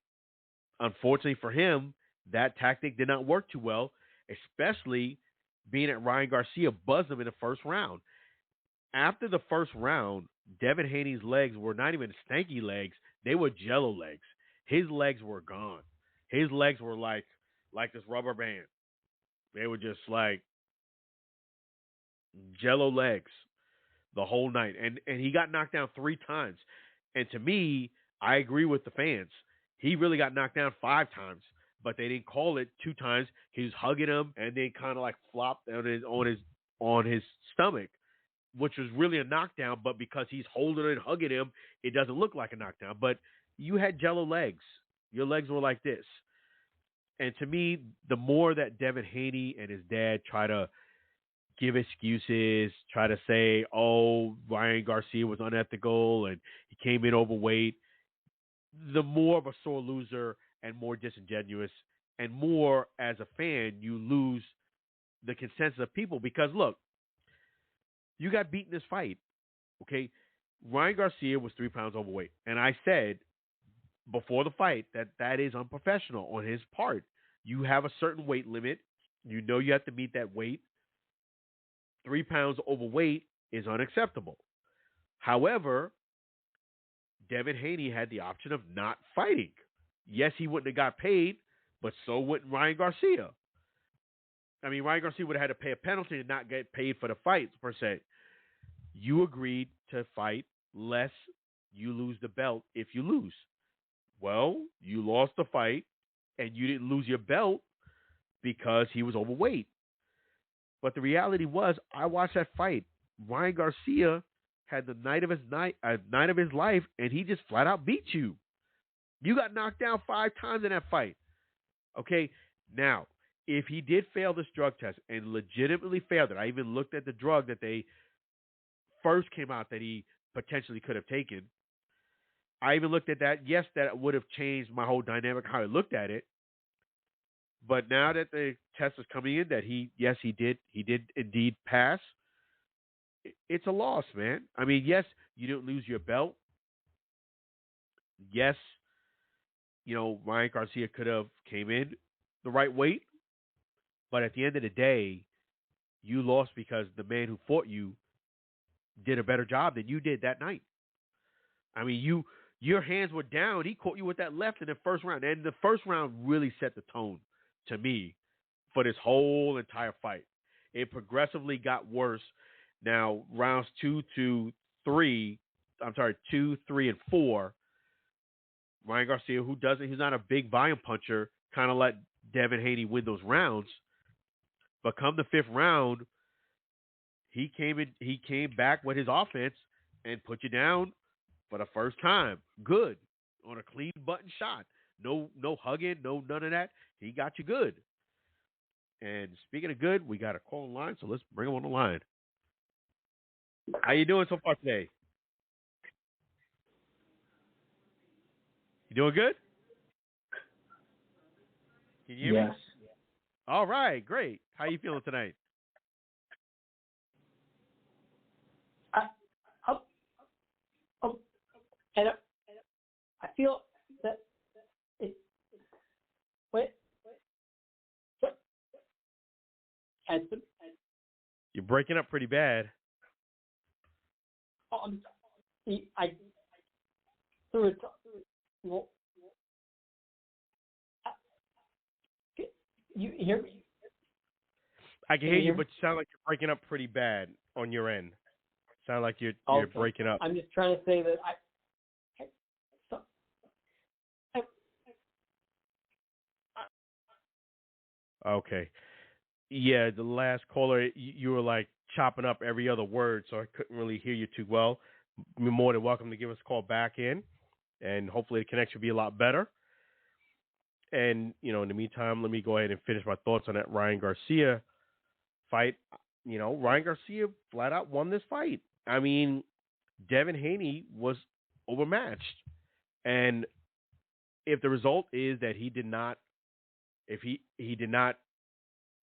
unfortunately for him, that tactic did not work too well, especially being at Ryan Garcia buzzed him in the first round. After the first round, Devin Haney's legs were not even stanky legs. They were jello legs. His legs were gone. His legs were like this rubber band. They were just like jello legs the whole night. And he got knocked down 3 times. And to me, I agree with the fans. He really got knocked down 5 times, but they didn't call it 2 times. He was hugging him and then kind of like flopped on his stomach, which was really a knockdown, but because he's holding and hugging him, it doesn't look like a knockdown. But you had jello legs. Your legs were like this. And to me, the more that Devin Haney and his dad try to give excuses, try to say, oh, Ryan Garcia was unethical and he came in overweight, the more of a sore loser and more disingenuous, and more as a fan, you lose the consensus of people. Because, look, you got beat in this fight, okay? Ryan Garcia was 3 pounds overweight. And I said before the fight that is unprofessional on his part. You have a certain weight limit. You know you have to meet that weight. 3 pounds overweight is unacceptable. However, Devin Haney had the option of not fighting. Yes, he wouldn't have got paid, but so wouldn't Ryan Garcia. I mean, Ryan Garcia would have had to pay a penalty to not get paid for the fight, per se. You agreed to fight less you lose the belt if you lose. Well, you lost the fight, and you didn't lose your belt because he was overweight. But the reality was, I watched that fight. Ryan Garcia had the night of his life, and he just flat out beat you. You got knocked down 5 times in that fight. Okay, now, if he did fail this drug test and legitimately failed it, I even looked at the drug that they first came out that he potentially could have taken. I even looked at that. Yes, that would have changed my whole dynamic, how I looked at it. But now that the test is coming in, that he did indeed pass. It's a loss, man. I mean, yes, you didn't lose your belt. Yes, Ryan Garcia could have came in the right weight, but at the end of the day, you lost because the man who fought you did a better job than you did that night. I mean, your hands were down. He caught you with that left in the first round, and the first round really set the tone to me for this whole entire fight. It progressively got worse. Now, rounds 2, 3, and 4, Ryan Garcia, he's not a big volume puncher, kind of let Devin Haney win those rounds. But come the 5th round, he came back with his offense and put you down for the first time. Good. On a clean button shot. No hugging, none of that. He got you good. And speaking of good, we got a call on line, so let's bring him on the line. How you doing so far today? You doing good? Can you hear me? All right, great. How you feeling tonight? And I feel that it. Wait. You're breaking up pretty bad. I threw it. Well, you hear me? I can hear you, but you sound like you're breaking up pretty bad on your end. Sound like you're breaking up. I'm just trying to say that Okay. Yeah, the last caller, you were like chopping up every other word, so I couldn't really hear you too well. You're more than welcome to give us a call back in, and hopefully the connection will be a lot better. And, in the meantime, let me go ahead and finish my thoughts on that Ryan Garcia fight. Ryan Garcia flat out won this fight. I mean, Devin Haney was overmatched. And if the result is that he did not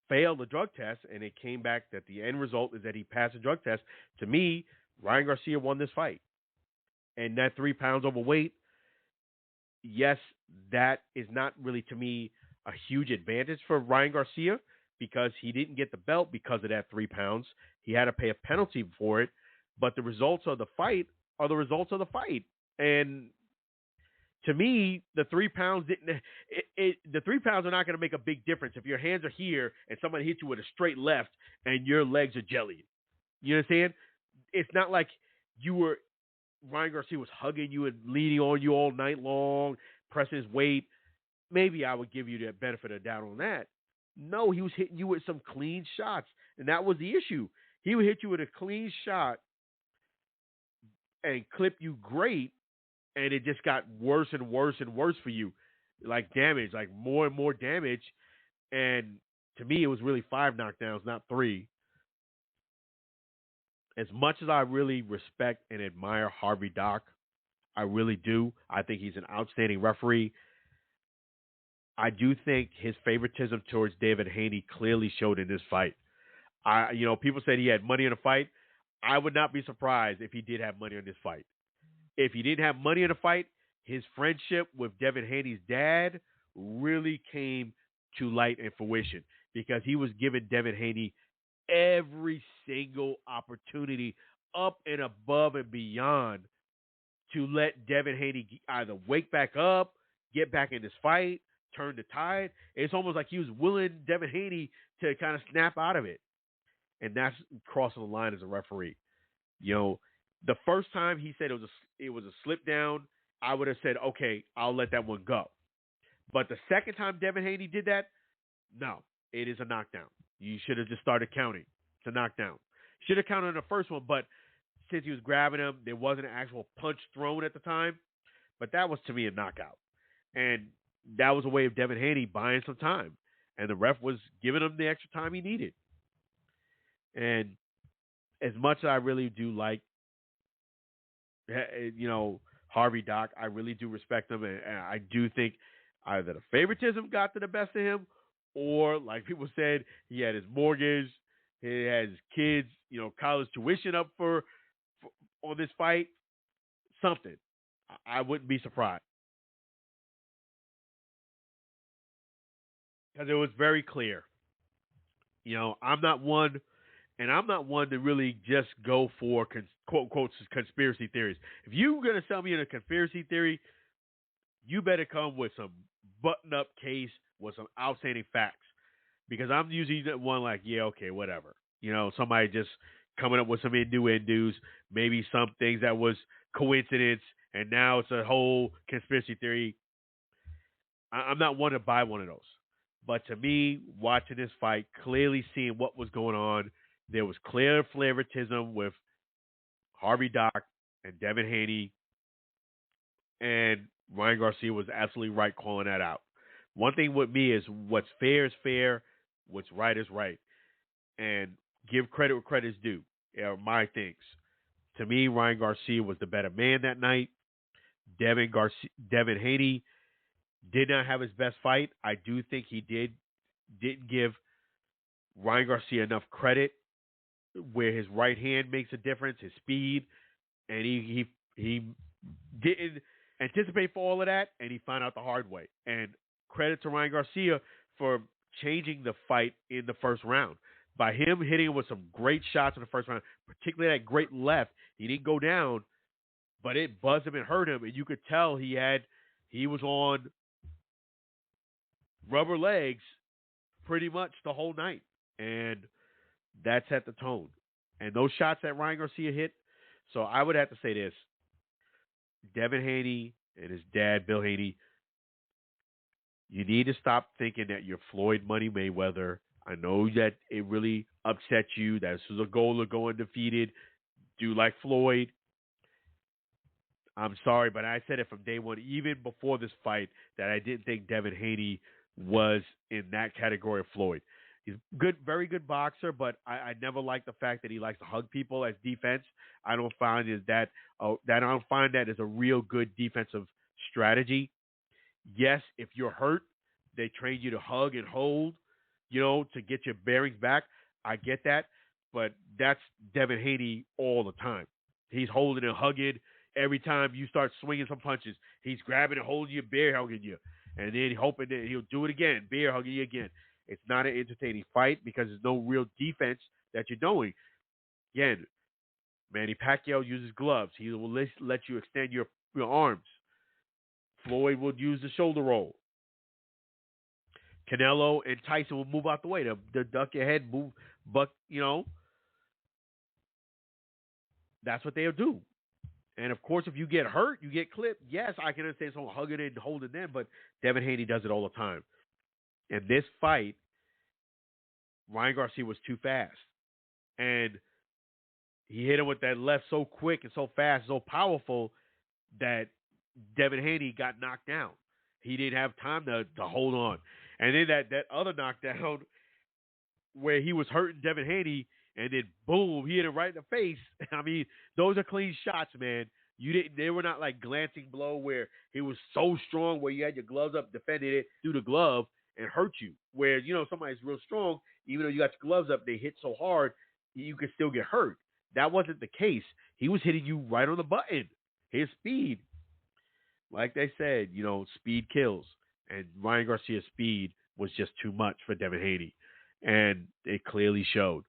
fail the drug test, and it came back that the end result is that he passed the drug test, to me, Ryan Garcia won this fight. And that 3 pounds overweight, yes, that is not really, to me, a huge advantage for Ryan Garcia because he didn't get the belt because of that 3 pounds. He had to pay a penalty for it. But the results of the fight are the results of the fight. And to me, the 3 pounds the 3 pounds are not going to make a big difference if your hands are here and somebody hits you with a straight left and your legs are jelly. You know what I'm saying? It's not like Ryan Garcia was hugging you and leaning on you all night long, pressing his weight. Maybe I would give you the benefit of the doubt on that. No, he was hitting you with some clean shots, and that was the issue. He would hit you with a clean shot and clip you great, and it just got worse and worse and worse for you, like damage, like more and more damage. And to me, it was really 5 knockdowns, not 3. As much as I really respect and admire Harvey Dock, I really do. I think he's an outstanding referee. I do think his favoritism towards David Haney clearly showed in this fight. People said he had money in the fight. I would not be surprised if he did have money on this fight. If he didn't have money in the fight, his friendship with Devin Haney's dad really came to light and fruition because he was giving Devin Haney every single opportunity up and above and beyond to let Devin Haney either wake back up, get back in this fight, turn the tide. It's almost like he was willing Devin Haney to kind of snap out of it. And that's crossing the line as a referee. The first time he said it was a slip down, I would have said, okay, I'll let that one go. But the second time Devin Haney did that, no, it is a knockdown. You should have just started counting. It's a knockdown. Should have counted on the first one, but since he was grabbing him, there wasn't an actual punch thrown at the time. But that was, to me, a knockout. And that was a way of Devin Haney buying some time. And the ref was giving him the extra time he needed. And as much as I really do like, Harvey Doc. I really do respect him, and I do think either the favoritism got to the best of him, or like people said, he had his mortgage, he had his kids, college tuition up for on this fight. Something. I wouldn't be surprised because it was very clear. I'm not one to really just go for quote unquote conspiracy theories. If you're gonna sell me in a conspiracy theory, you better come with some button up case with some outstanding facts. Because I'm usually the one like, yeah, okay, whatever. Somebody just coming up with some innuendos, maybe some things that was coincidence, and now it's a whole conspiracy theory. I'm not one to buy one of those. But to me, watching this fight, clearly seeing what was going on, there was clear favoritism with Harvey Doc and Devin Haney, and Ryan Garcia was absolutely right calling that out. One thing with me is what's fair is fair, what's right is right, and give credit where credit is due. Are my things. To me, Ryan Garcia was the better man that night. Devin Haney did not have his best fight. I do think he didn't give Ryan Garcia enough credit where his right hand makes a difference, his speed, and he didn't anticipate for all of that, and he found out the hard way. And credit to Ryan Garcia for changing the fight in the first round. By him hitting him with some great shots in the first round, particularly that great left, he didn't go down, but it buzzed him and hurt him, and you could tell he was on rubber legs pretty much the whole night, and that set the tone. And those shots that Ryan Garcia hit, so I would have to say this: Devin Haney and his dad, Bill Haney, you need to stop thinking that you're Floyd Money Mayweather. I know that it really upset you. That this was a goal of going undefeated. Do like Floyd. I'm sorry, but I said it from day one, even before this fight, that I didn't think Devin Haney was in that category of Floyd. He's good, very good boxer, but I never liked the fact that he likes to hug people as defense. I don't find that as a real good defensive strategy. Yes, if you're hurt, they train you to hug and hold, to get your bearings back. I get that, but that's Devin Haney all the time. He's holding and hugging. Every time you start swinging some punches, he's grabbing and holding you, bear hugging you, and then hoping that he'll do it again, bear hugging you again. It's not an entertaining fight because there's no real defense that you're doing. Again, Manny Pacquiao uses gloves. He will let you extend your arms. Floyd will use the shoulder roll. Canelo and Tyson will move out the way to duck your head, move, but that's what they'll do. And of course, if you get hurt, you get clipped. Yes, I can understand someone hugging it and holding them, but Devin Haney does it all the time. In this fight, Ryan Garcia was too fast, and he hit him with that left so quick and so fast, so powerful that Devin Haney got knocked down. He didn't have time to hold on. And then that other knockdown where he was hurting Devin Haney, and then boom, he hit it right in the face. I mean, those are clean shots, man. They were not like glancing blow where he was so strong where you had your gloves up, defended it through the glove and hurt you. Where, somebody's real strong, even though you got your gloves up, they hit so hard, you could still get hurt. That wasn't the case. He was hitting you right on the button. His speed. Like they said, speed kills. And Ryan Garcia's speed was just too much for Devin Haney. And it clearly showed.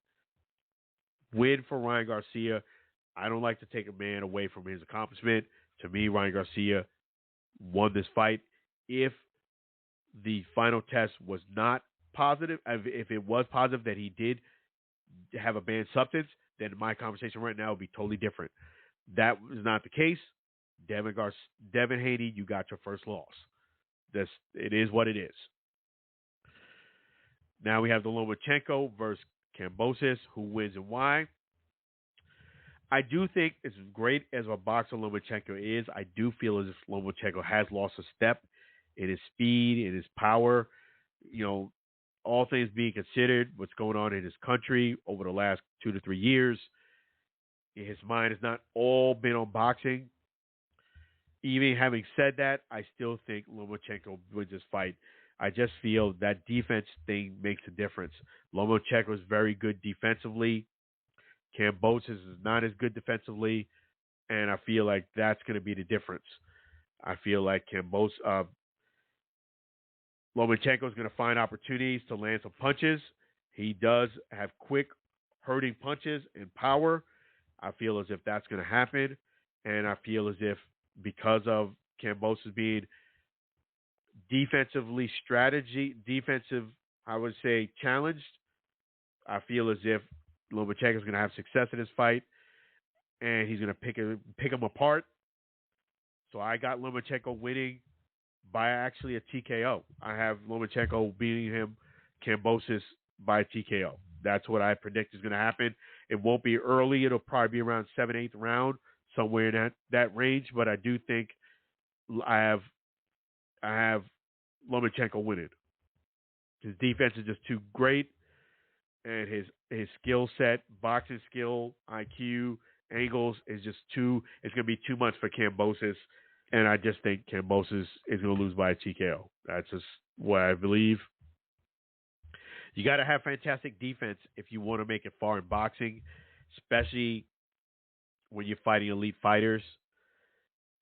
Win for Ryan Garcia. I don't like to take a man away from his accomplishment. To me, Ryan Garcia won this fight. If the final test was not positive, if it was positive that he did have a banned substance, then my conversation right now would be totally different. That was not the case. Devin Haney, you got your first loss. It is what it is. Now we have the Lomachenko versus Kambosos, who wins and why. I do think, as great as a boxer Lomachenko is, I do feel as if Lomachenko has lost a step in his speed, in his power. All things being considered, what's going on in his country over the last 2 to 3 years, his mind has not all been on boxing. even having said that, I still think Lomachenko wins this fight. I just feel that defense thing makes a difference. Lomachenko is very good defensively. Kambosos is not as good defensively, and I feel like that's going to be the difference. I feel like Lomachenko is going to find opportunities to land some punches. He does have quick, hurting punches and power. I feel as if that's going to happen, and I feel as if because of Kambosos being defensive, I would say, challenged, I feel as if Lomachenko is going to have success in this fight, and he's going to pick him apart. So I got Lomachenko winning by actually a TKO. I have Lomachenko beating Kambosos by TKO. That's what I predict is going to happen. It won't be early. It'll probably be around 7th, 8th round, somewhere in that range. But I do think I have Lomachenko winning. His defense is just too great, and his skill set, boxing skill, IQ, angles is just too. It's going to be too much for Kambosos, and I just think Kambosos is going to lose by a TKO. That's just what I believe. You got to have fantastic defense if you want to make it far in boxing, especially when you're fighting elite fighters.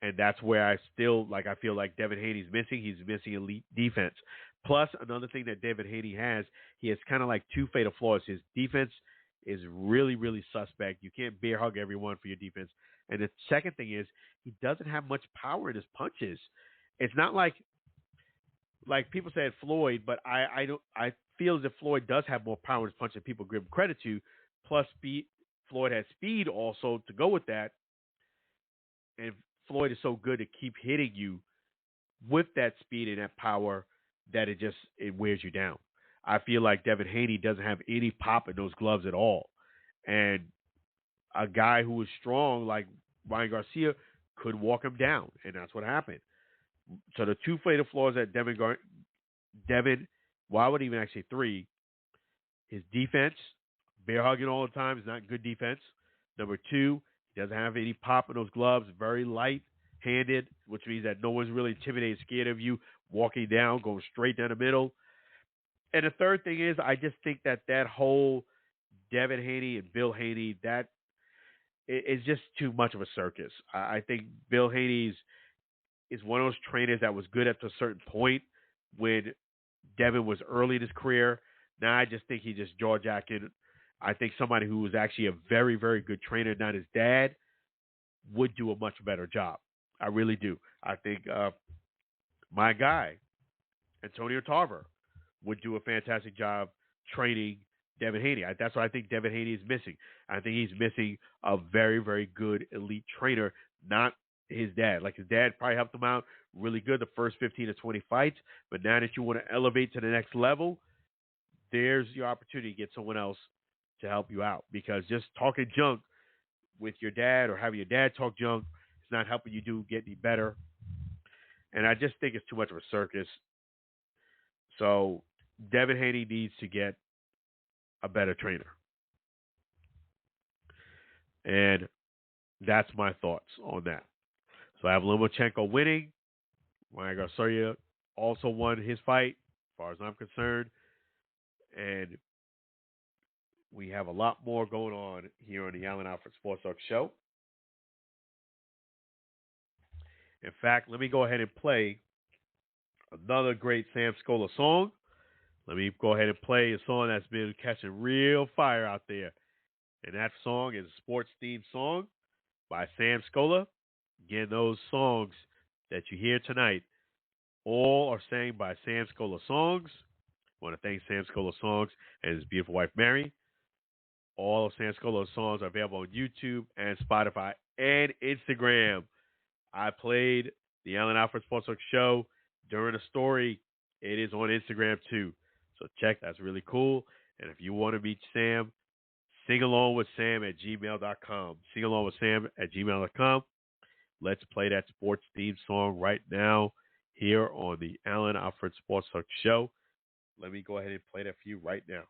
And that's where I feel like Devin Haney's missing. He's missing elite defense. Plus, another thing that Devin Haney has, he has kind of like two fatal flaws. His defense is really, really suspect. You can't bear hug everyone for your defense. And the second thing is he doesn't have much power in his punches. It's not like people said Floyd, but I feel as if Floyd does have more power in his punch than people give him credit to. Plus, Floyd has speed also to go with that. And Floyd is so good to keep hitting you with that speed and that power that it wears you down. I feel like Devin Haney doesn't have any pop in those gloves at all. And a guy who is strong like Ryan Garcia could walk him down, and that's what happened. So the two fatal flaws that Devin, well, I would even actually three, his defense, bear hugging all the time is not good defense. Number two, he doesn't have any pop in those gloves, very light-handed, which means that no one's really intimidated, scared of you, walking down, going straight down the middle. And the third thing is, I just think that whole Devin Haney and Bill Haney, that is just too much of a circus. I think Bill Haney is one of those trainers that was good at a certain point when Devin was early in his career. Now I just think he just jaw-jacking. I think somebody who was actually a very, very good trainer, not his dad, would do a much better job. I really do. I think my guy, Antonio Tarver, would do a fantastic job training Devin Haney. That's what I think Devin Haney is missing. I think he's missing a very, very good elite trainer, not his dad. Like his dad probably helped him out really good the first 15 to 20 fights, but now that you want to elevate to the next level, there's your opportunity to get someone else to help you out, because just talking junk with your dad or having your dad talk junk is not helping you get any better. And I just think it's too much of a circus. So Devin Haney needs to get a better trainer. And that's my thoughts on that. So I have Lomachenko winning. Ryan Garcia also won his fight, as far as I'm concerned. And we have a lot more going on here on the Allen Alfred Sports Talk Show. In fact, let me go ahead and play another great Sam Scola song. Let me go ahead and play a song that's been catching real fire out there. And that song is a sports-themed song by Sam Scola. Again, those songs that you hear tonight all are sang by Sam Scola Songs. I want to thank Sam Scola Songs and his beautiful wife, Mary. All of Sam Scola's songs are available on YouTube and Spotify and Instagram. I played the Allen Alfred Sports Talk Show during a story. It is on Instagram too. So check. That's really cool. And if you want to meet Sam, sing along with Sam at gmail.com. Sing along with Sam at gmail.com. Let's play that sports theme song right now here on the Allen Alfred Sports Talk Show. Let me go ahead and play that for you right now.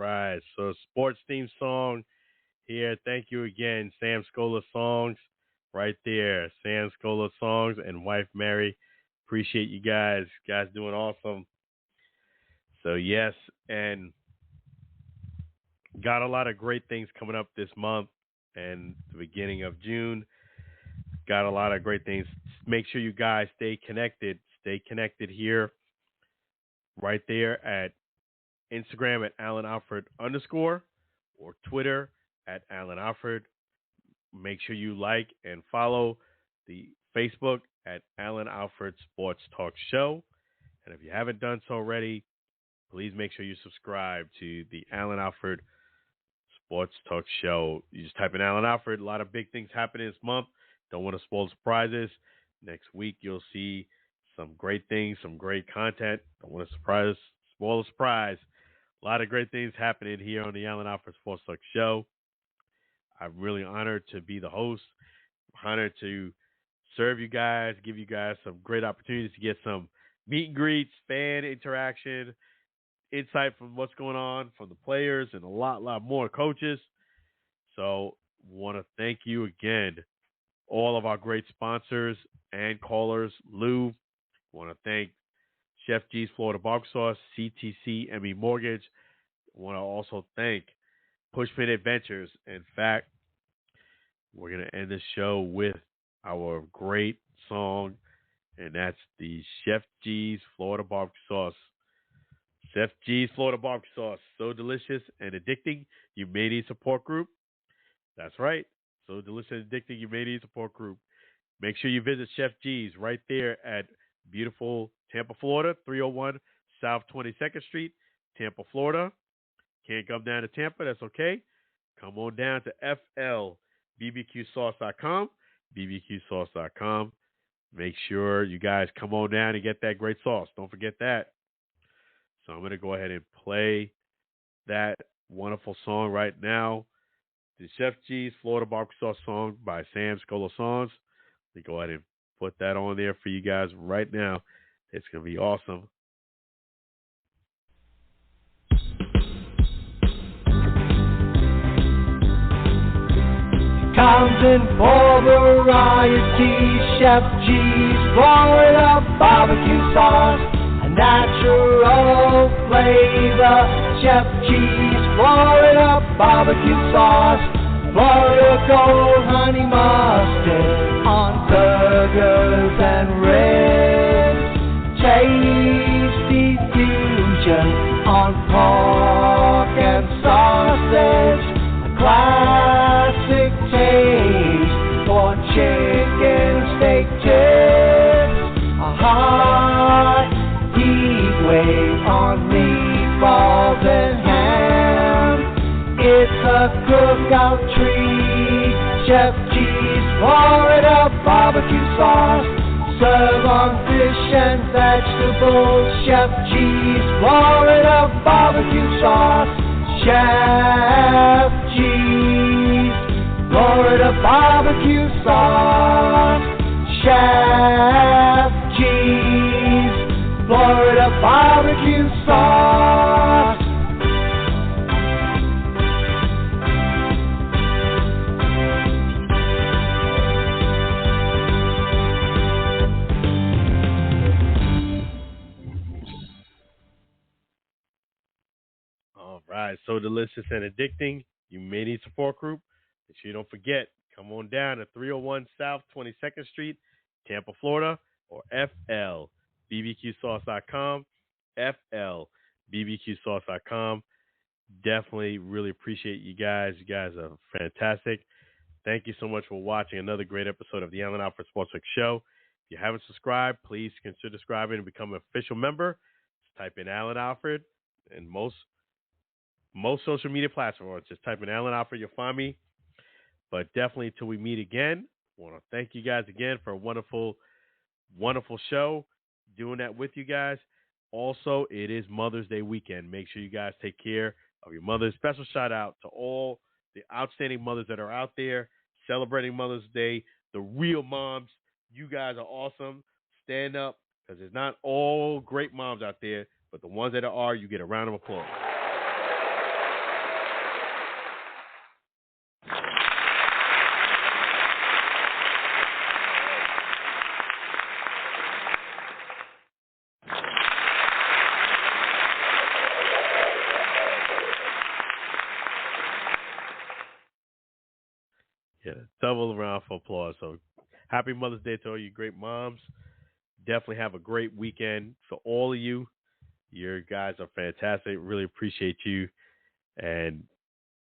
right. So sports theme song here. Thank you again, Sam Scola Songs. Right there. Sam Scola Songs and wife Mary. Appreciate you guys. Guys doing awesome. So yes, and got a lot of great things coming up this month and the beginning of June. Got a lot of great things. Make sure you guys stay connected. Stay connected here. Right there at Instagram at Alan Alfred _ or Twitter at Alan Alfred. Make sure you like and follow the Facebook at Alan Alfred Sports Talk Show. And if you haven't done so already, please make sure you subscribe to the Alan Alfred Sports Talk Show. You just type in Alan Alfred. A lot of big things happening this month. Don't want to spoil surprises. Next week, you'll see some great things, some great content. Don't want to spoil a surprise. A lot of great things happening here on the Alan Alfred Sports Talk Show. I'm really honored to be the host. I'm honored to serve you guys, give you guys some great opportunities to get some meet and greets, fan interaction, insight from what's going on from the players, and a lot more coaches. So want to thank you again, all of our great sponsors and callers. Lou, want to thank Chef G's Florida Barbecue Sauce, CTC, ME Mortgage. Want to also thank Pushpin Adventures. In fact, we're going to end the show with our great song, and that's the Chef G's Florida Barbecue Sauce. Chef G's Florida Barbecue Sauce, so delicious and addicting, you may need support group. That's right, so delicious and addicting, you may need support group. Make sure you visit Chef G's right there at beautiful Tampa, Florida, 301 South 22nd Street, Tampa, Florida. Can't come down to Tampa, that's okay. Come on down to FLBBQSauce.com, BBQSauce.com. Make sure you guys come on down and get that great sauce. Don't forget that. So I'm going to go ahead and play that wonderful song right now. The Chef G's Florida Barbecue Sauce song by Sam Scola Songs. Let me go ahead and put that on there for you guys right now. It's going to be awesome. Counting for variety, Chef G's Florida barbecue sauce, a natural flavor. Chef G's Florida barbecue sauce, Florida gold honey mustard on burgers and ribs, tasty fusion on pork and sausage, a classic taste for chicken steak tips, a hot heat wave on meatballs and ham. It's a cookout treat. Chef G's Florida barbecue sauce, serve on fish and vegetables. Chef G's Florida barbecue sauce, Chef G's Florida barbecue sauce, Chef G's Florida barbecue sauce. All right, so delicious and addicting, you may need support group. Make sure you don't forget, come on down to 301 South 22nd Street, Tampa, Florida, or FLBBQSauce.com, FLBBQSauce.com. Definitely really appreciate you guys. You guys are fantastic. Thank you so much for watching another great episode of the Alan Alfred Sports Talk Show. If you haven't subscribed, please consider subscribing and become an official member. Just type in Alan Alfred and most social media platforms. Just type in Alan Alfred, you'll find me. But definitely until we meet again, I want to thank you guys again for a wonderful, wonderful show, doing that with you guys. Also, it is Mother's Day weekend. Make sure you guys take care of your mothers. Special shout out to all the outstanding mothers that are out there celebrating Mother's Day, the real moms. You guys are awesome. Stand up, because there's not all great moms out there, but the ones that are, you get a round of applause. Double round for applause. So happy Mother's Day to all you great moms. Definitely have a great weekend for all of you. Your guys are fantastic. Really appreciate you. And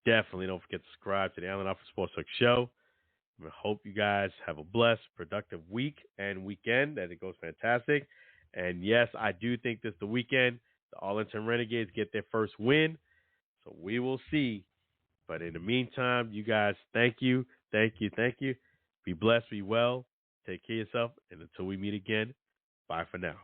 definitely don't forget to subscribe to the Allen Alpha Sports Talk Show. I hope you guys have a blessed, productive week and weekend, that it goes fantastic. And yes, I do think this the weekend, the Arlington Renegades get their first win. So we will see. But in the meantime, you guys, thank you. Be blessed, be well. Take care of yourself. And until we meet again, bye for now.